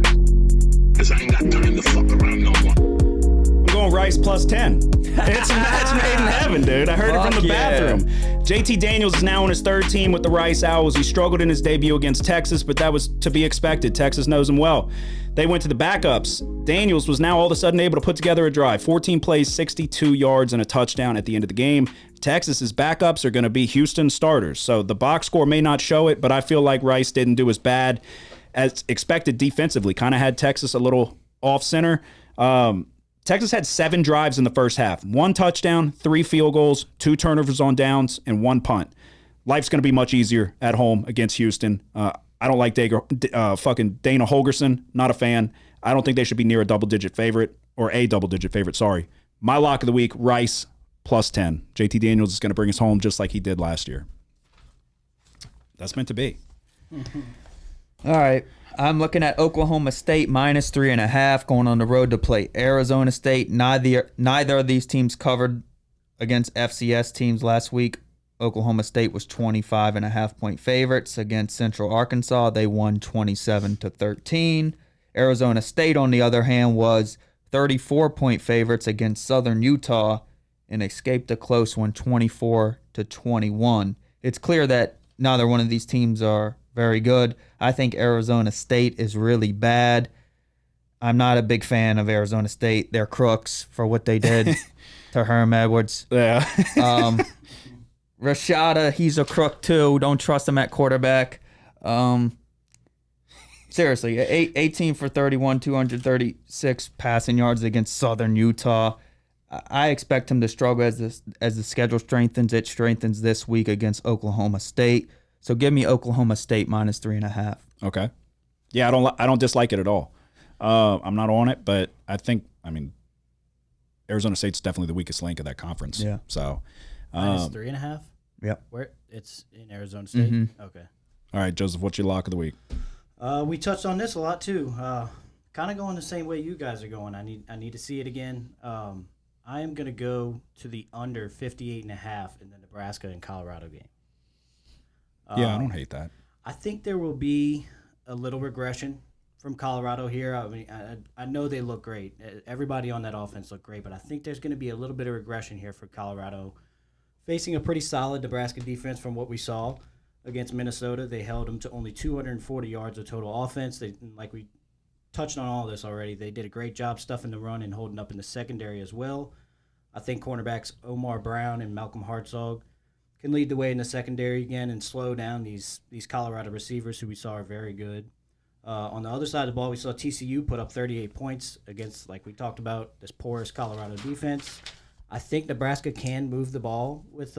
'Cause I ain't got time to fuck around no more. I'm going Rice plus 10. It's a match made in heaven, dude. I heard it from the bathroom. JT Daniels is now on his 3rd team with the Rice Owls. He struggled in his debut against Texas, but that was to be expected. Texas knows him well. They went to the backups. Daniels was now all of a sudden able to put together a drive. 14 plays, 62 yards, and a touchdown at the end of the game. Texas's backups are going to be Houston starters. So the box score may not show it, but I feel like Rice didn't do as bad as expected defensively. Kind of had Texas a little off center. Texas had 7 drives in the first half. 1 touchdown, 3 field goals, 2 turnovers on downs, and 1 punt. Life's going to be much easier at home against Houston. I don't like fucking Dana Holgerson. Not a fan. I don't think they should be near a double-digit favorite, or a double-digit favorite, sorry. My lock of the week, Rice plus 10. JT Daniels is going to bring us home just like he did last year. That's meant to be. All right. I'm looking at Oklahoma State minus 3.5 going on the road to play Arizona State. Neither of these teams covered against FCS teams last week. Oklahoma State was 25.5-point favorites against Central Arkansas. They won 27-13. Arizona State, on the other hand, was 34-point favorites against Southern Utah and escaped a close one, 24-21. It's clear that neither one of these teams are very good. I think Arizona State is really bad. I'm not a big fan of Arizona State. They're crooks for what they did to Herm Edwards. Yeah. Rashada, he's a crook too. Don't trust him at quarterback. Seriously, 18 for 31, 236 passing yards against Southern Utah. I expect him to struggle as the schedule strengthens. It strengthens this week against Oklahoma State. So give me Oklahoma State minus 3.5. Okay. Yeah, I don't dislike it at all. I'm not on it, but I mean, Arizona State's definitely the weakest link of that conference. Yeah. So minus 3.5. Yep. Where it's in Arizona State. Mm-hmm. Okay. All right, Joseph, what's your lock of the week? We touched on this a lot too. Kind of going the same way you guys are going. I need to see it again. I am going to go to the under 58.5 in the Nebraska and Colorado game. Yeah, I don't hate that. I think there will be a little regression from Colorado here. I mean, I know they look great. Everybody on that offense looked great, but I think there's going to be a little bit of regression here for Colorado, facing a pretty solid Nebraska defense from what we saw against Minnesota. They held them to only 240 yards of total offense. Like we touched on all this already, they did a great job stuffing the run and holding up in the secondary as well. I think cornerbacks Omar Brown and Malcolm Hartzog can lead the way in the secondary again and slow down these Colorado receivers who we saw are very good. On the other side of the ball, we saw TCU put up 38 points against, like we talked about, this porous Colorado defense. I think Nebraska can move the ball with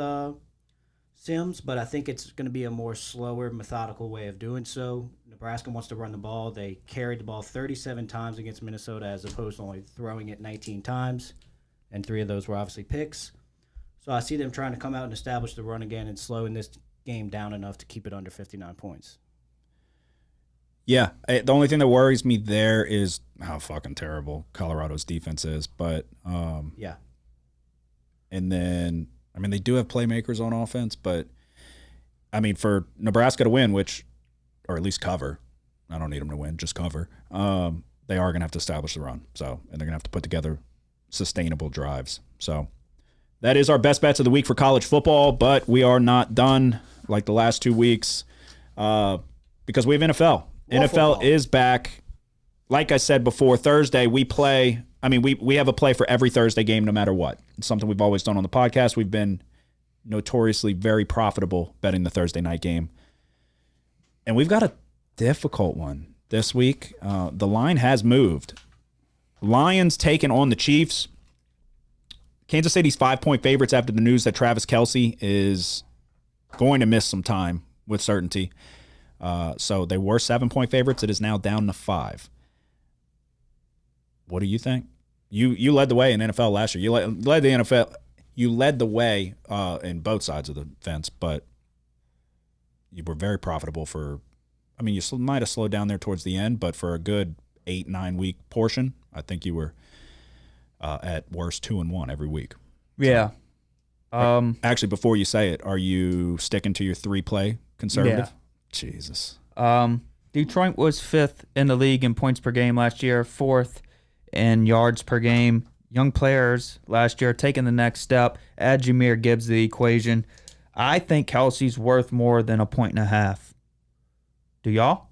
Sims, but I think it's going to be a more slower, methodical way of doing so. Nebraska wants to run the ball. They carried the ball 37 times against Minnesota as opposed to only throwing it 19 times, and 3 of those were obviously picks. So I see them trying to come out and establish the run again and slowing this game down enough to keep it under 59 points. Yeah, the only thing that worries me there is how fucking terrible Colorado's defense is. But yeah. And then, I mean, they do have playmakers on offense, but I mean, for Nebraska to win, or at least cover, I don't need them to win, just cover. They are going to have to establish the run. So, and they're going to have to put together sustainable drives. So that is our best bets of the week for college football, but we are not done like the last 2 weeks because we have NFL. NFL football is back. Like I said before, Thursday we play. I mean, we have a play for every Thursday game no matter what. It's something we've always done on the podcast. We've been notoriously very profitable betting the Thursday night game. And we've got a difficult one this week. The line has moved. Lions taking on the Chiefs. Kansas City's 5-point favorites after the news that Travis Kelce is going to miss some time with certainty. So they were 7-point favorites. It is now down to 5. What do you think? You led the way in NFL last year. You led the NFL. You led the way in both sides of the fence, but you were very profitable for. I mean, you might have slowed down there towards the end, but for a good 8-9 week portion, I think you were at worst 2-1 every week. Yeah. Actually, before you say it, are you sticking to your 3-play conservative? Yeah. Jesus. Detroit was 5th in the league in points per game last year, 4th in yards per game. Young players last year taking the next step. Add Jahmyr Gibbs to the equation. I think Kelsey's worth more than 1.5. Do y'all?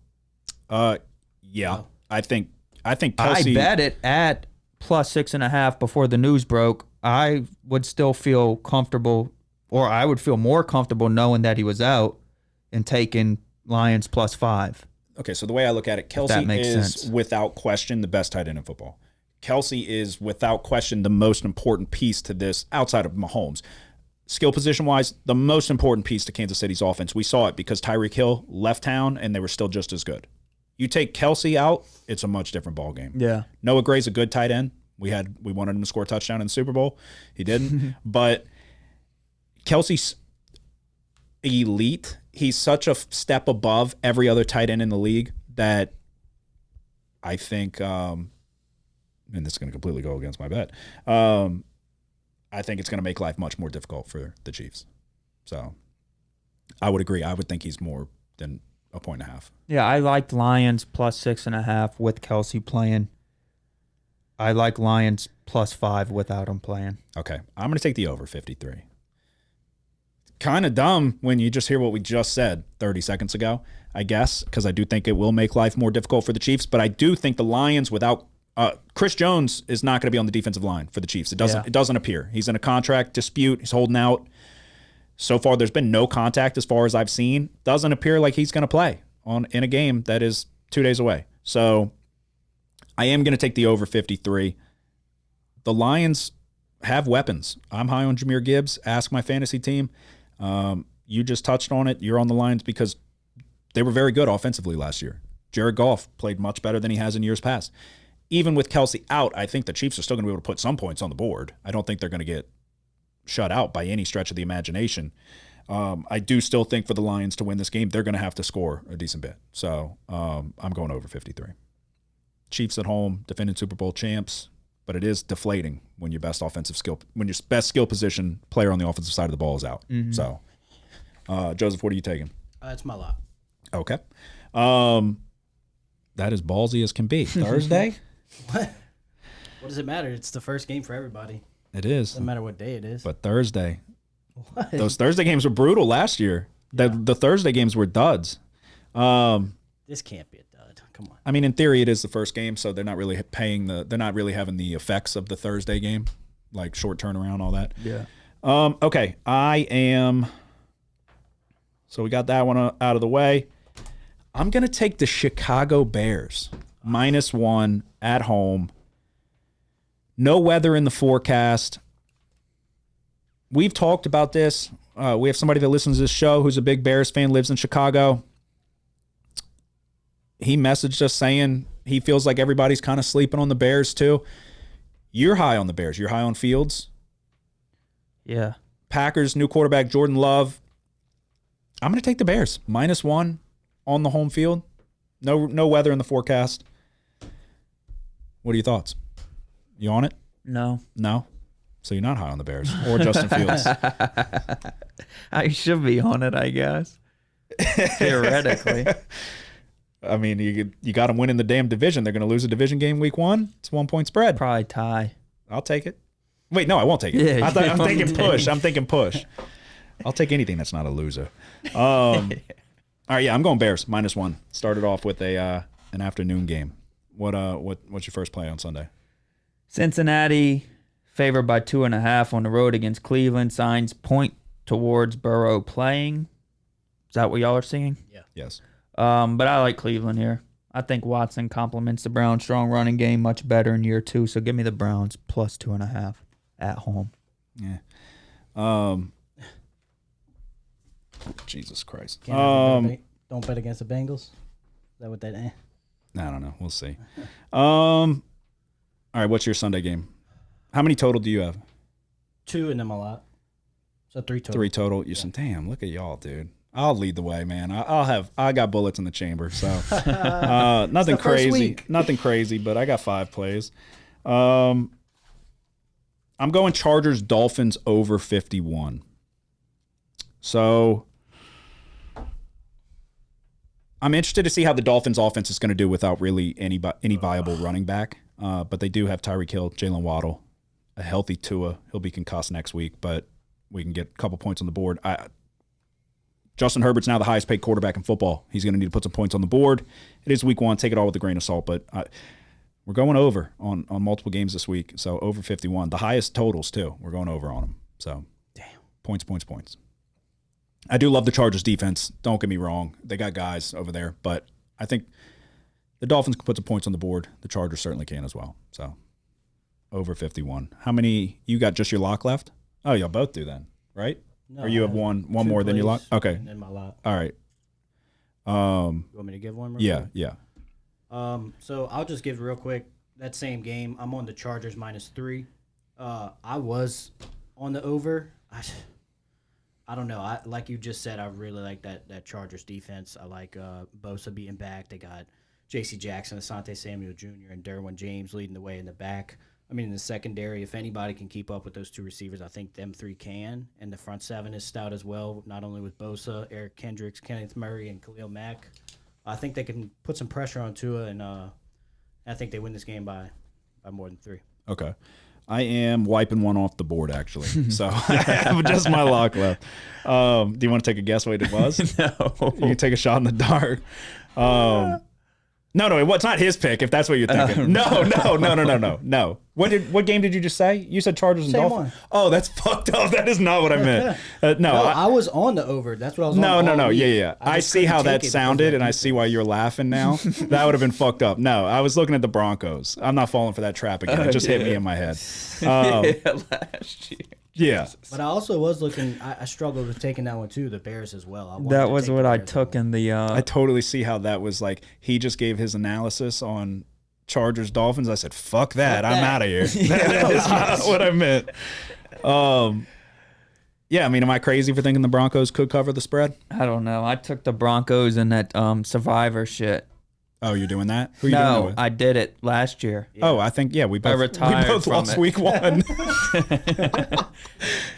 Yeah. I think Kelsey. I bet it at plus 6.5 before the news broke. I would still feel comfortable, or I would feel more comfortable knowing that he was out and taking Lions plus 5. Okay, so the way I look at it, Kelsey is sense. Without question the best tight end in football. Kelsey is without question the most important piece to this outside of Mahomes. Skill position-wise, the most important piece to Kansas City's offense. We saw it because Tyreek Hill left town and they were still just as good. You take Kelsey out, it's a much different ballgame. Yeah. Noah Gray's a good tight end. We wanted him to score a touchdown in the Super Bowl. He didn't. But Kelsey's elite. He's such a step above every other tight end in the league that I think, and this is going to completely go against my bet, I think it's going to make life much more difficult for the Chiefs. So I would agree. I would think he's more than 1.5. Yeah, I liked Lions plus 6.5 with Kelsey playing. I like Lions +5 without him playing. Okay. I'm going to take the over 53. Kind of dumb when you just hear what we just said 30 seconds ago, I guess, because I do think it will make life more difficult for the Chiefs. But I do think the Lions without Chris Jones is not going to be on the defensive line for the Chiefs. It doesn't appear. He's in a contract dispute. He's holding out. So far, there's been no contact as far as I've seen. Doesn't appear like he's going to play in a game that is 2 days away. So I am going to take the over 53. The Lions have weapons. I'm high on Jahmyr Gibbs. Ask my fantasy team. You just touched on it. You're on the Lions because they were very good offensively last year. Jared Goff played much better than he has in years past. Even with Kelsey out, I think the Chiefs are still going to be able to put some points on the board. I don't think they're going to get shut out by any stretch of the imagination. I do still think for the Lions to win this game, they're going to have to score a decent bit. So I'm going over 53. Chiefs at home, defending Super Bowl champs, but it is deflating when your best skill position player on the offensive side of the ball is out. Mm-hmm. So, Joseph, what are you taking? That's my lot. Okay. That is ballsy as can be. Thursday? What does it matter? It's the first game for everybody. It is. Doesn't matter what day it is. But Thursday. What? Those Thursday games were brutal last year. Yeah. The Thursday games were duds. This can't be a dud. Come on. I mean, in theory, it is the first game, so they're not really they're not really having the effects of the Thursday game, like short turnaround, all that. Yeah. Okay. So we got that one out of the way. I'm going to take the Chicago Bears -1 at home. No weather in the forecast. We've talked about this. We have somebody that listens to this show who's a big Bears fan, lives in Chicago. He messaged us saying he feels like everybody's kind of sleeping on the Bears too. You're high on the Bears. You're high on Fields. Yeah. Packers, new quarterback, Jordan Love. I'm going to take the Bears. -1 on the home field. No weather in the forecast. What are your thoughts? You on it? No. No? So you're not high on the Bears or Justin Fields. I should be on it, I guess. Theoretically. I mean, you got them winning the damn division. They're going to lose a division game week 1. It's 1-point spread. Probably tie. I'll take it. Wait, no, I won't take it. Yeah, I'm thinking push. I'm thinking push. I'll take anything that's not a loser. All right, yeah, I'm going Bears -1. Started off with an afternoon game. What's your first play on Sunday? Cincinnati favored by 2.5 on the road against Cleveland. Signs point towards Burrow playing. Is that what y'all are seeing? Yeah. Yes. But I like Cleveland here. I think Watson complements the Browns' strong running game much better in year 2. So give me the Browns +2.5 at home. Yeah. Jesus Christ. Don't bet against the Bengals. Is that what that? I don't know. We'll see. All right. What's your Sunday game? How many total do you have? 2 and then my lot. So 3 total. 3 total. You said, damn, look at y'all, dude. I'll lead the way, man. I got bullets in the chamber, so nothing crazy. Nothing crazy, but I got 5 plays. I'm going Chargers Dolphins over 51. So I'm interested to see how the Dolphins offense is going to do without really any viable running back. But they do have Tyreek Hill, Jalen Waddle, a healthy Tua. He'll be concussed next week, but we can get a couple points on the board. Justin Herbert's now the highest paid quarterback in football. He's going to need to put some points on the board. It is week 1. Take it all with a grain of salt, but we're going over on multiple games this week. So over 51. The highest totals, too. We're going over on them. So damn. Points. I do love the Chargers defense. Don't get me wrong. They got guys over there, but I think the Dolphins can put some points on the board. The Chargers certainly can as well. So over 51. How many? You got just your lock left? Oh, y'all both do then, right? No, or you have one more than your lock? Okay. And then my lot. All right. You want me to give one? Yeah, quick? yeah. So I'll just give real quick that same game. I'm on the Chargers -3. I was on the over. I don't know. Like you just said, I really like that Chargers defense. I like Bosa being back. They got J.C. Jackson, Asante Samuel Jr., and Derwin James leading the way in the back. I mean, in the secondary, if anybody can keep up with those 2 receivers, I think them 3 can. And the front 7 is stout as well, not only with Bosa, Eric Kendricks, Kenneth Murray, and Khalil Mack. I think they can put some pressure on Tua, and I think they win this game by by more than 3. Okay. I am wiping one off the board, actually. So I have just my lock left. Do you want to take a guess what it was? No. You can take a shot in the dark. No, it's not his pick. If that's what you're thinking. No. What game did you just say? You said Chargers and Same Dolphins. one. Oh, that's fucked up. That is not what I meant. I was on the over. That's what I was on. No. all week. Yeah. I just see how couldn't that take it because sounded, of and I see why you're laughing now. That would have been fucked up. No, I was looking at the Broncos. I'm not falling for that trap again. It just hit me in my head. Last year. Yeah. But I also was looking. I struggled with taking that one too. The Bears as well. That was what I took in the. I totally see how that was like. He just gave his analysis on Chargers Dolphins. I said, "Fuck that! I'm out of here." That is not what I meant. Yeah, I mean, am I crazy for thinking the Broncos could cover the spread? I don't know. I took the Broncos in that Survivor shit. Oh, you're doing that? Who are you doing that No, with? I did it last year. Oh, I think we both retired from lost it. week 1.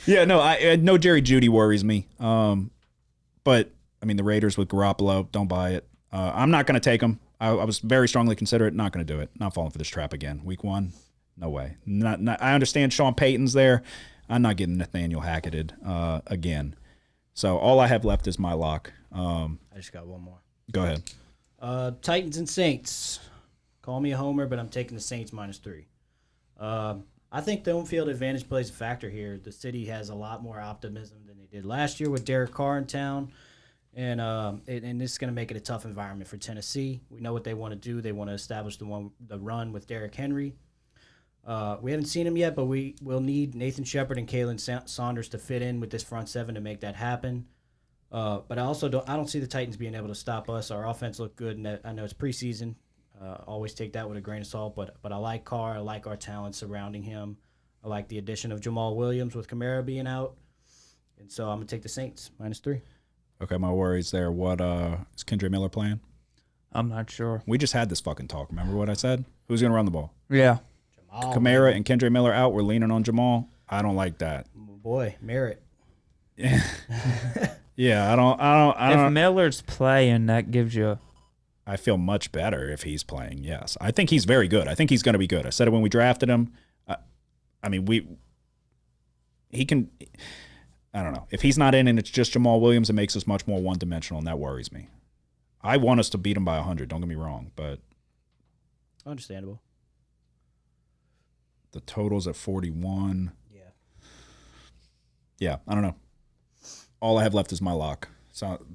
Yeah, no, no Jerry Jeudy worries me. But I mean the Raiders with Garoppolo, don't buy it. I'm not going to take them. I was very strongly considerate, not going to do it. Not falling for this trap again. Week 1, no way. Not. I understand Sean Payton's there. I'm not getting Nathaniel Hacketed again. So all I have left is my lock. I just got one more. Go ahead. Titans and Saints. Call me a homer, but I'm taking the Saints -3. I think the home field advantage plays a factor here. The city has a lot more optimism than they did last year with Derek Carr in town, and this is going to make it a tough environment for Tennessee. We know what they want to do. They want to establish the run with Derrick Henry. We haven't seen him yet, but we will need Nathan Shepard and Kalen Saunders to fit in with this front seven to make that happen. But I also don't see the Titans being able to stop us. Our offense looked good, and I know it's preseason. Always take that with a grain of salt, but I like Carr. I like our talent surrounding him. I like the addition of Jamal Williams with Kamara being out. And so I'm going to take the Saints, -3. Okay, my worries there. What is Kendra Miller playing? I'm not sure. We just had this fucking talk. Remember what I said? Who's going to run the ball? Yeah. Kamara and Kendra Miller out. We're leaning on Jamal. I don't like that. Boy, Merritt. Yeah, I don't. If Miller's playing, that gives you. I feel much better if he's playing. Yes, I think he's very good. I think he's going to be good. I said it when we drafted him. I mean, he can. I don't know if he's not in and it's just Jamal Williams. It makes us much more one-dimensional, and that worries me. I want us to beat him by 100. Don't get me wrong, but Understandable. the total's at 41. Yeah. Yeah, I don't know. All I have left is my lock. So,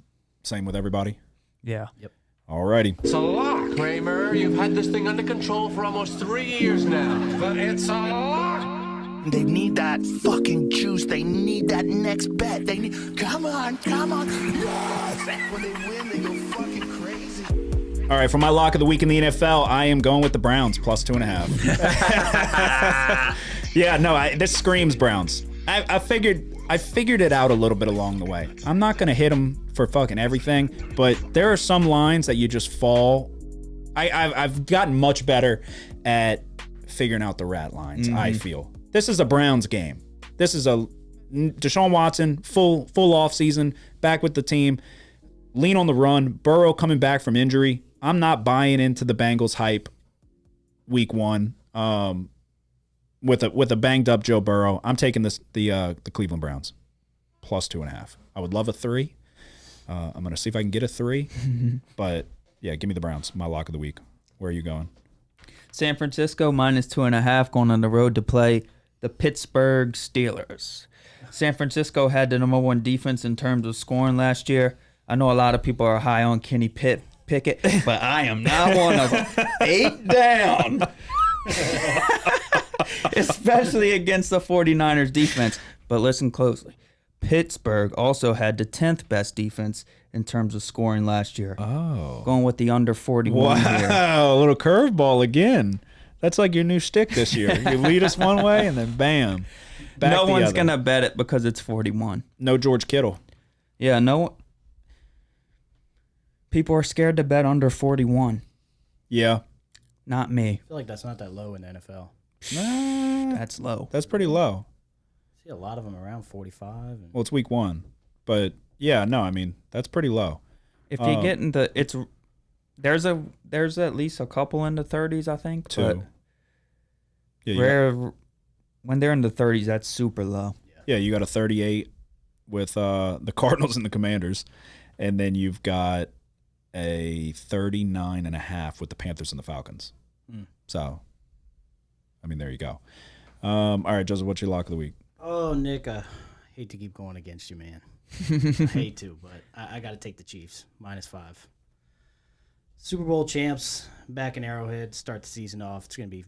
same with everybody. Yeah. Yep. Alrighty. It's a lock, Kramer. You've had this thing under control for almost 3 years now. But it's a lock. They need that fucking juice. They need that next bet. They need. Come on. Yes! When they win, they go fucking crazy. All right, for my lock of the week in the NFL, I am going with the Browns +2.5. Yeah, no, this screams Browns. I figured it out a little bit along the way. I'm not going to hit them for fucking everything, but there are some lines that you just fall. I've gotten much better at figuring out the rat lines, I feel. This is a Browns game. This is a Deshaun Watson, full off season, back with the team. Lean on the run. Burrow coming back from injury. I'm not buying into the Bengals hype week 1. With a banged up Joe Burrow, I'm taking the Cleveland Browns +2.5. I would love a 3. I'm gonna see if I can get a 3, but yeah, give me the Browns. My lock of the week. Where are you going? San Francisco -2.5 going on the road to play the Pittsburgh Steelers. San Francisco had the #1 defense in terms of scoring last year. I know a lot of people are high on Kenny Pickett, but I am not one of them. 8 down. Especially against the 49ers defense. But listen closely. Pittsburgh also had the 10th best defense in terms of scoring last year. Oh. Going with the under 41 here. Wow, a little curveball again. That's like your new shtick this year. You lead us one way and then bam. Back No the one's other. going to bet it because it's 41. No George Kittle. Yeah, no. People are scared to bet under 41. Yeah. Not me. I feel like that's not that low in the NFL. That's low. That's pretty low. I see a lot of them around 45. And Well, it's week 1. But yeah, no, I mean, that's pretty low. If you get in the, there's at least a couple in the 30s, I think. Two. But Yeah, When they're in the 30s, that's super low. Yeah, you got a 38 with the Cardinals and the Commanders, and then you've got a 39.5 with the Panthers and the Falcons. So, I mean, there you go. All right, Joseph, what's your lock of the week? Oh, Nick, I hate to keep going against you, man. I hate to, but I got to take the Chiefs, -5. Super Bowl champs, back in Arrowhead, start the season off. It's going to be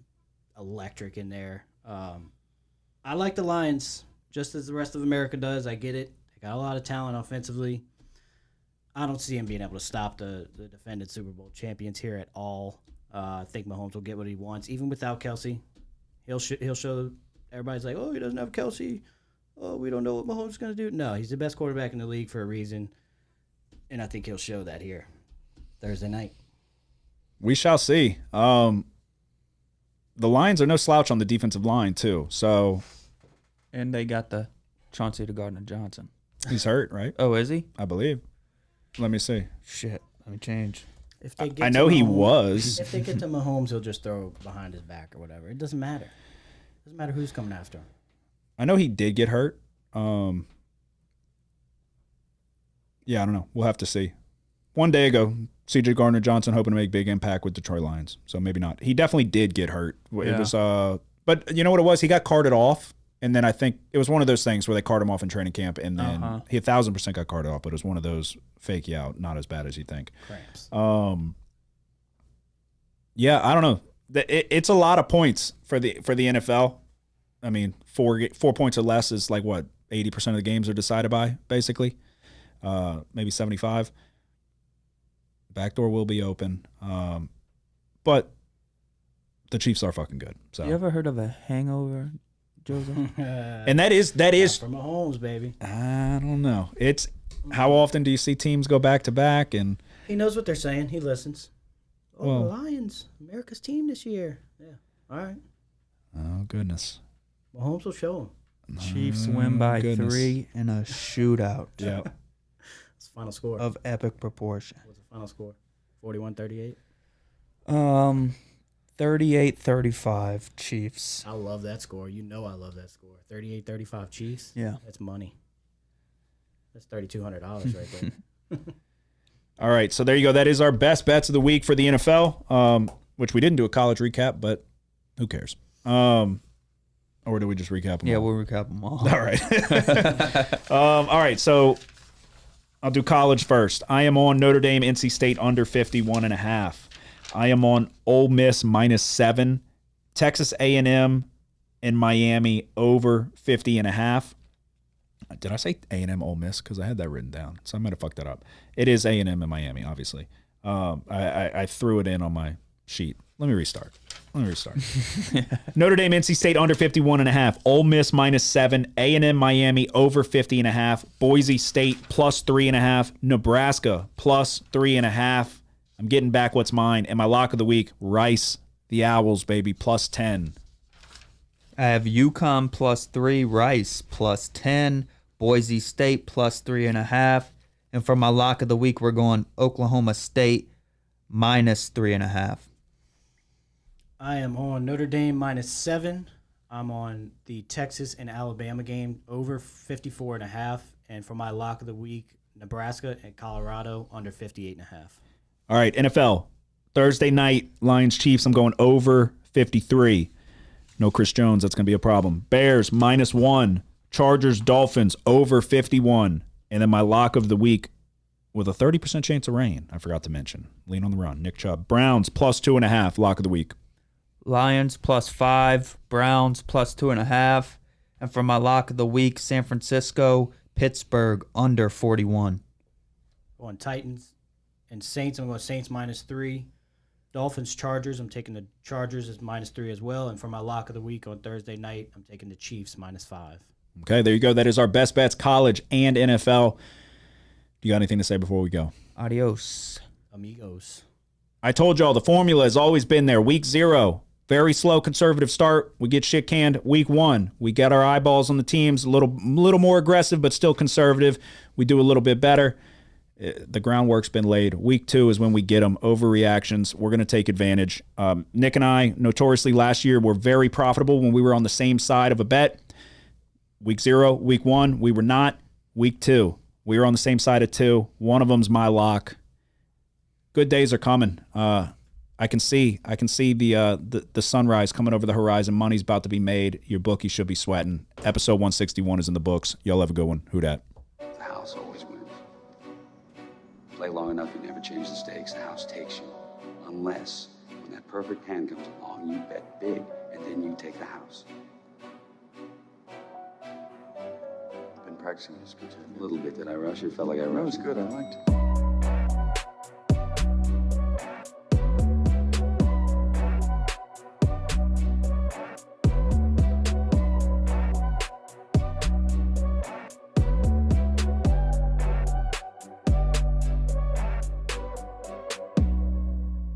electric in there. I like the Lions, just as the rest of America does. I get it. They got a lot of talent offensively. I don't see him being able to stop the defended Super Bowl champions here at all. I think Mahomes will get what he wants, even without Kelsey. He'll show everybody's like, oh, he doesn't have Kelsey. Oh, we don't know what Mahomes is going to do. No, he's the best quarterback in the league for a reason, and I think he'll show that here Thursday night. We shall see. The Lions are no slouch on the defensive line, too. So And they got the Chauncey Gardner-Johnson. he's hurt, right? Oh, is he? I believe. Let me see. Shit. Let me change. If they get I to know he Mahomes- was. If they get to Mahomes, he'll just throw behind his back or whatever. It doesn't matter. It doesn't matter who's coming after him. I know he did get hurt. Yeah, I don't know. We'll have to see. One day ago, C.J. Gardner-Johnson hoping to make big impact with Detroit Lions. So maybe not. He definitely did get hurt. It Yeah. was, but you know what it was? He got carted off, and then I think it was one of those things where they carted him off in training camp, and then he 1,000% got carted off. But it was one of those fake you out, not as bad as you think. Cramps. Yeah, I don't know. It's a lot of points for the NFL. I mean, 4 points or less is like what 80% of the games are decided by, basically. Maybe 75. Backdoor will be open, but the Chiefs are fucking good. So You ever heard of a hangover, Joseph? and that is For Mahomes, baby. I don't know. It's how often do you see teams go back to back and He knows what they're saying. He listens. Oh, Well- the Lions, America's team this year. Yeah. All right. oh goodness. Mahomes will show him. Chiefs win by goodness. 3 in a shootout Yeah. It's the final score. of epic proportion. What's the final score? 41-38. 38-35 Chiefs. I love that score. You know I love that score. 38-35 Chiefs. Yeah. That's money. That's $3,200 right there. All right, so there you go. That is our best bets of the week for the NFL, which we didn't do a college recap, but who cares? Or do we just recap them? Yeah, all? we'll recap them all. All right. All right, so I'll do college first. I am on Notre Dame, NC State under 51.5. I am on Ole Miss -7, Texas A&M and Miami over 50.5. Did I say A&M Ole Miss? Because I had that written down, so I might have fucked that up. It is A&M and Miami, obviously. I threw it in on my sheet. Let me restart. Notre Dame, NC State under 51.5. Ole Miss -7. A&M Miami over 50.5. Boise State +3.5. Nebraska +3.5. I'm getting back what's mine. And my lock of the week, Rice, the Owls, baby, +10. I have UConn +3, Rice +10, Boise State +3.5. And for my lock of the week, we're going Oklahoma State -3.5. I am on Notre Dame -7. I'm on the Texas and Alabama game over 54.5. And for my lock of the week, Nebraska and Colorado under 58.5. All right, NFL. Thursday night, Lions Chiefs. I'm going over 53. No Chris Jones. That's going to be a problem. Bears -1. Chargers Dolphins over 51. And then my lock of the week with a 30% chance of rain. I forgot to mention. Lean on the run. Nick Chubb. Browns +2.5. Lock of the week. Lions +5, Browns +2.5. And for my lock of the week, San Francisco, Pittsburgh under 41. On Titans and Saints, I'm going Saints -3. Dolphins Chargers, I'm taking the Chargers as -3 as well. And for my lock of the week on Thursday night, I'm taking the Chiefs -5. Okay, there you go. That is our best bets, college and NFL. You got anything to say before we go? Adios. Amigos. I told y'all the formula has always been there. Week 0, very slow conservative start. We get shit canned. Week 1, we get our eyeballs on the teams, a little more aggressive, but still conservative. We do a little bit better. The groundwork's been laid. Week 2 is when we get them. Overreactions. We're going to take advantage. Nick and I, notoriously last year, were very profitable when we were on the same side of a bet. Week 0, week 1, we were not. Week 2, we were on the same side of 2. One of them's my lock. Good days are coming. I can see the sunrise coming over the horizon. Money's about to be made. Your bookie should be sweating. Episode 161 is in the books. Y'all have a good one. Who dat? The house always wins. Play long enough, you never change the stakes. The house takes you. Unless, when that perfect hand comes along, you bet big, and then you take the house. Been practicing this a little bit. Did I rush it? Felt like I rushed. That was good. I liked it.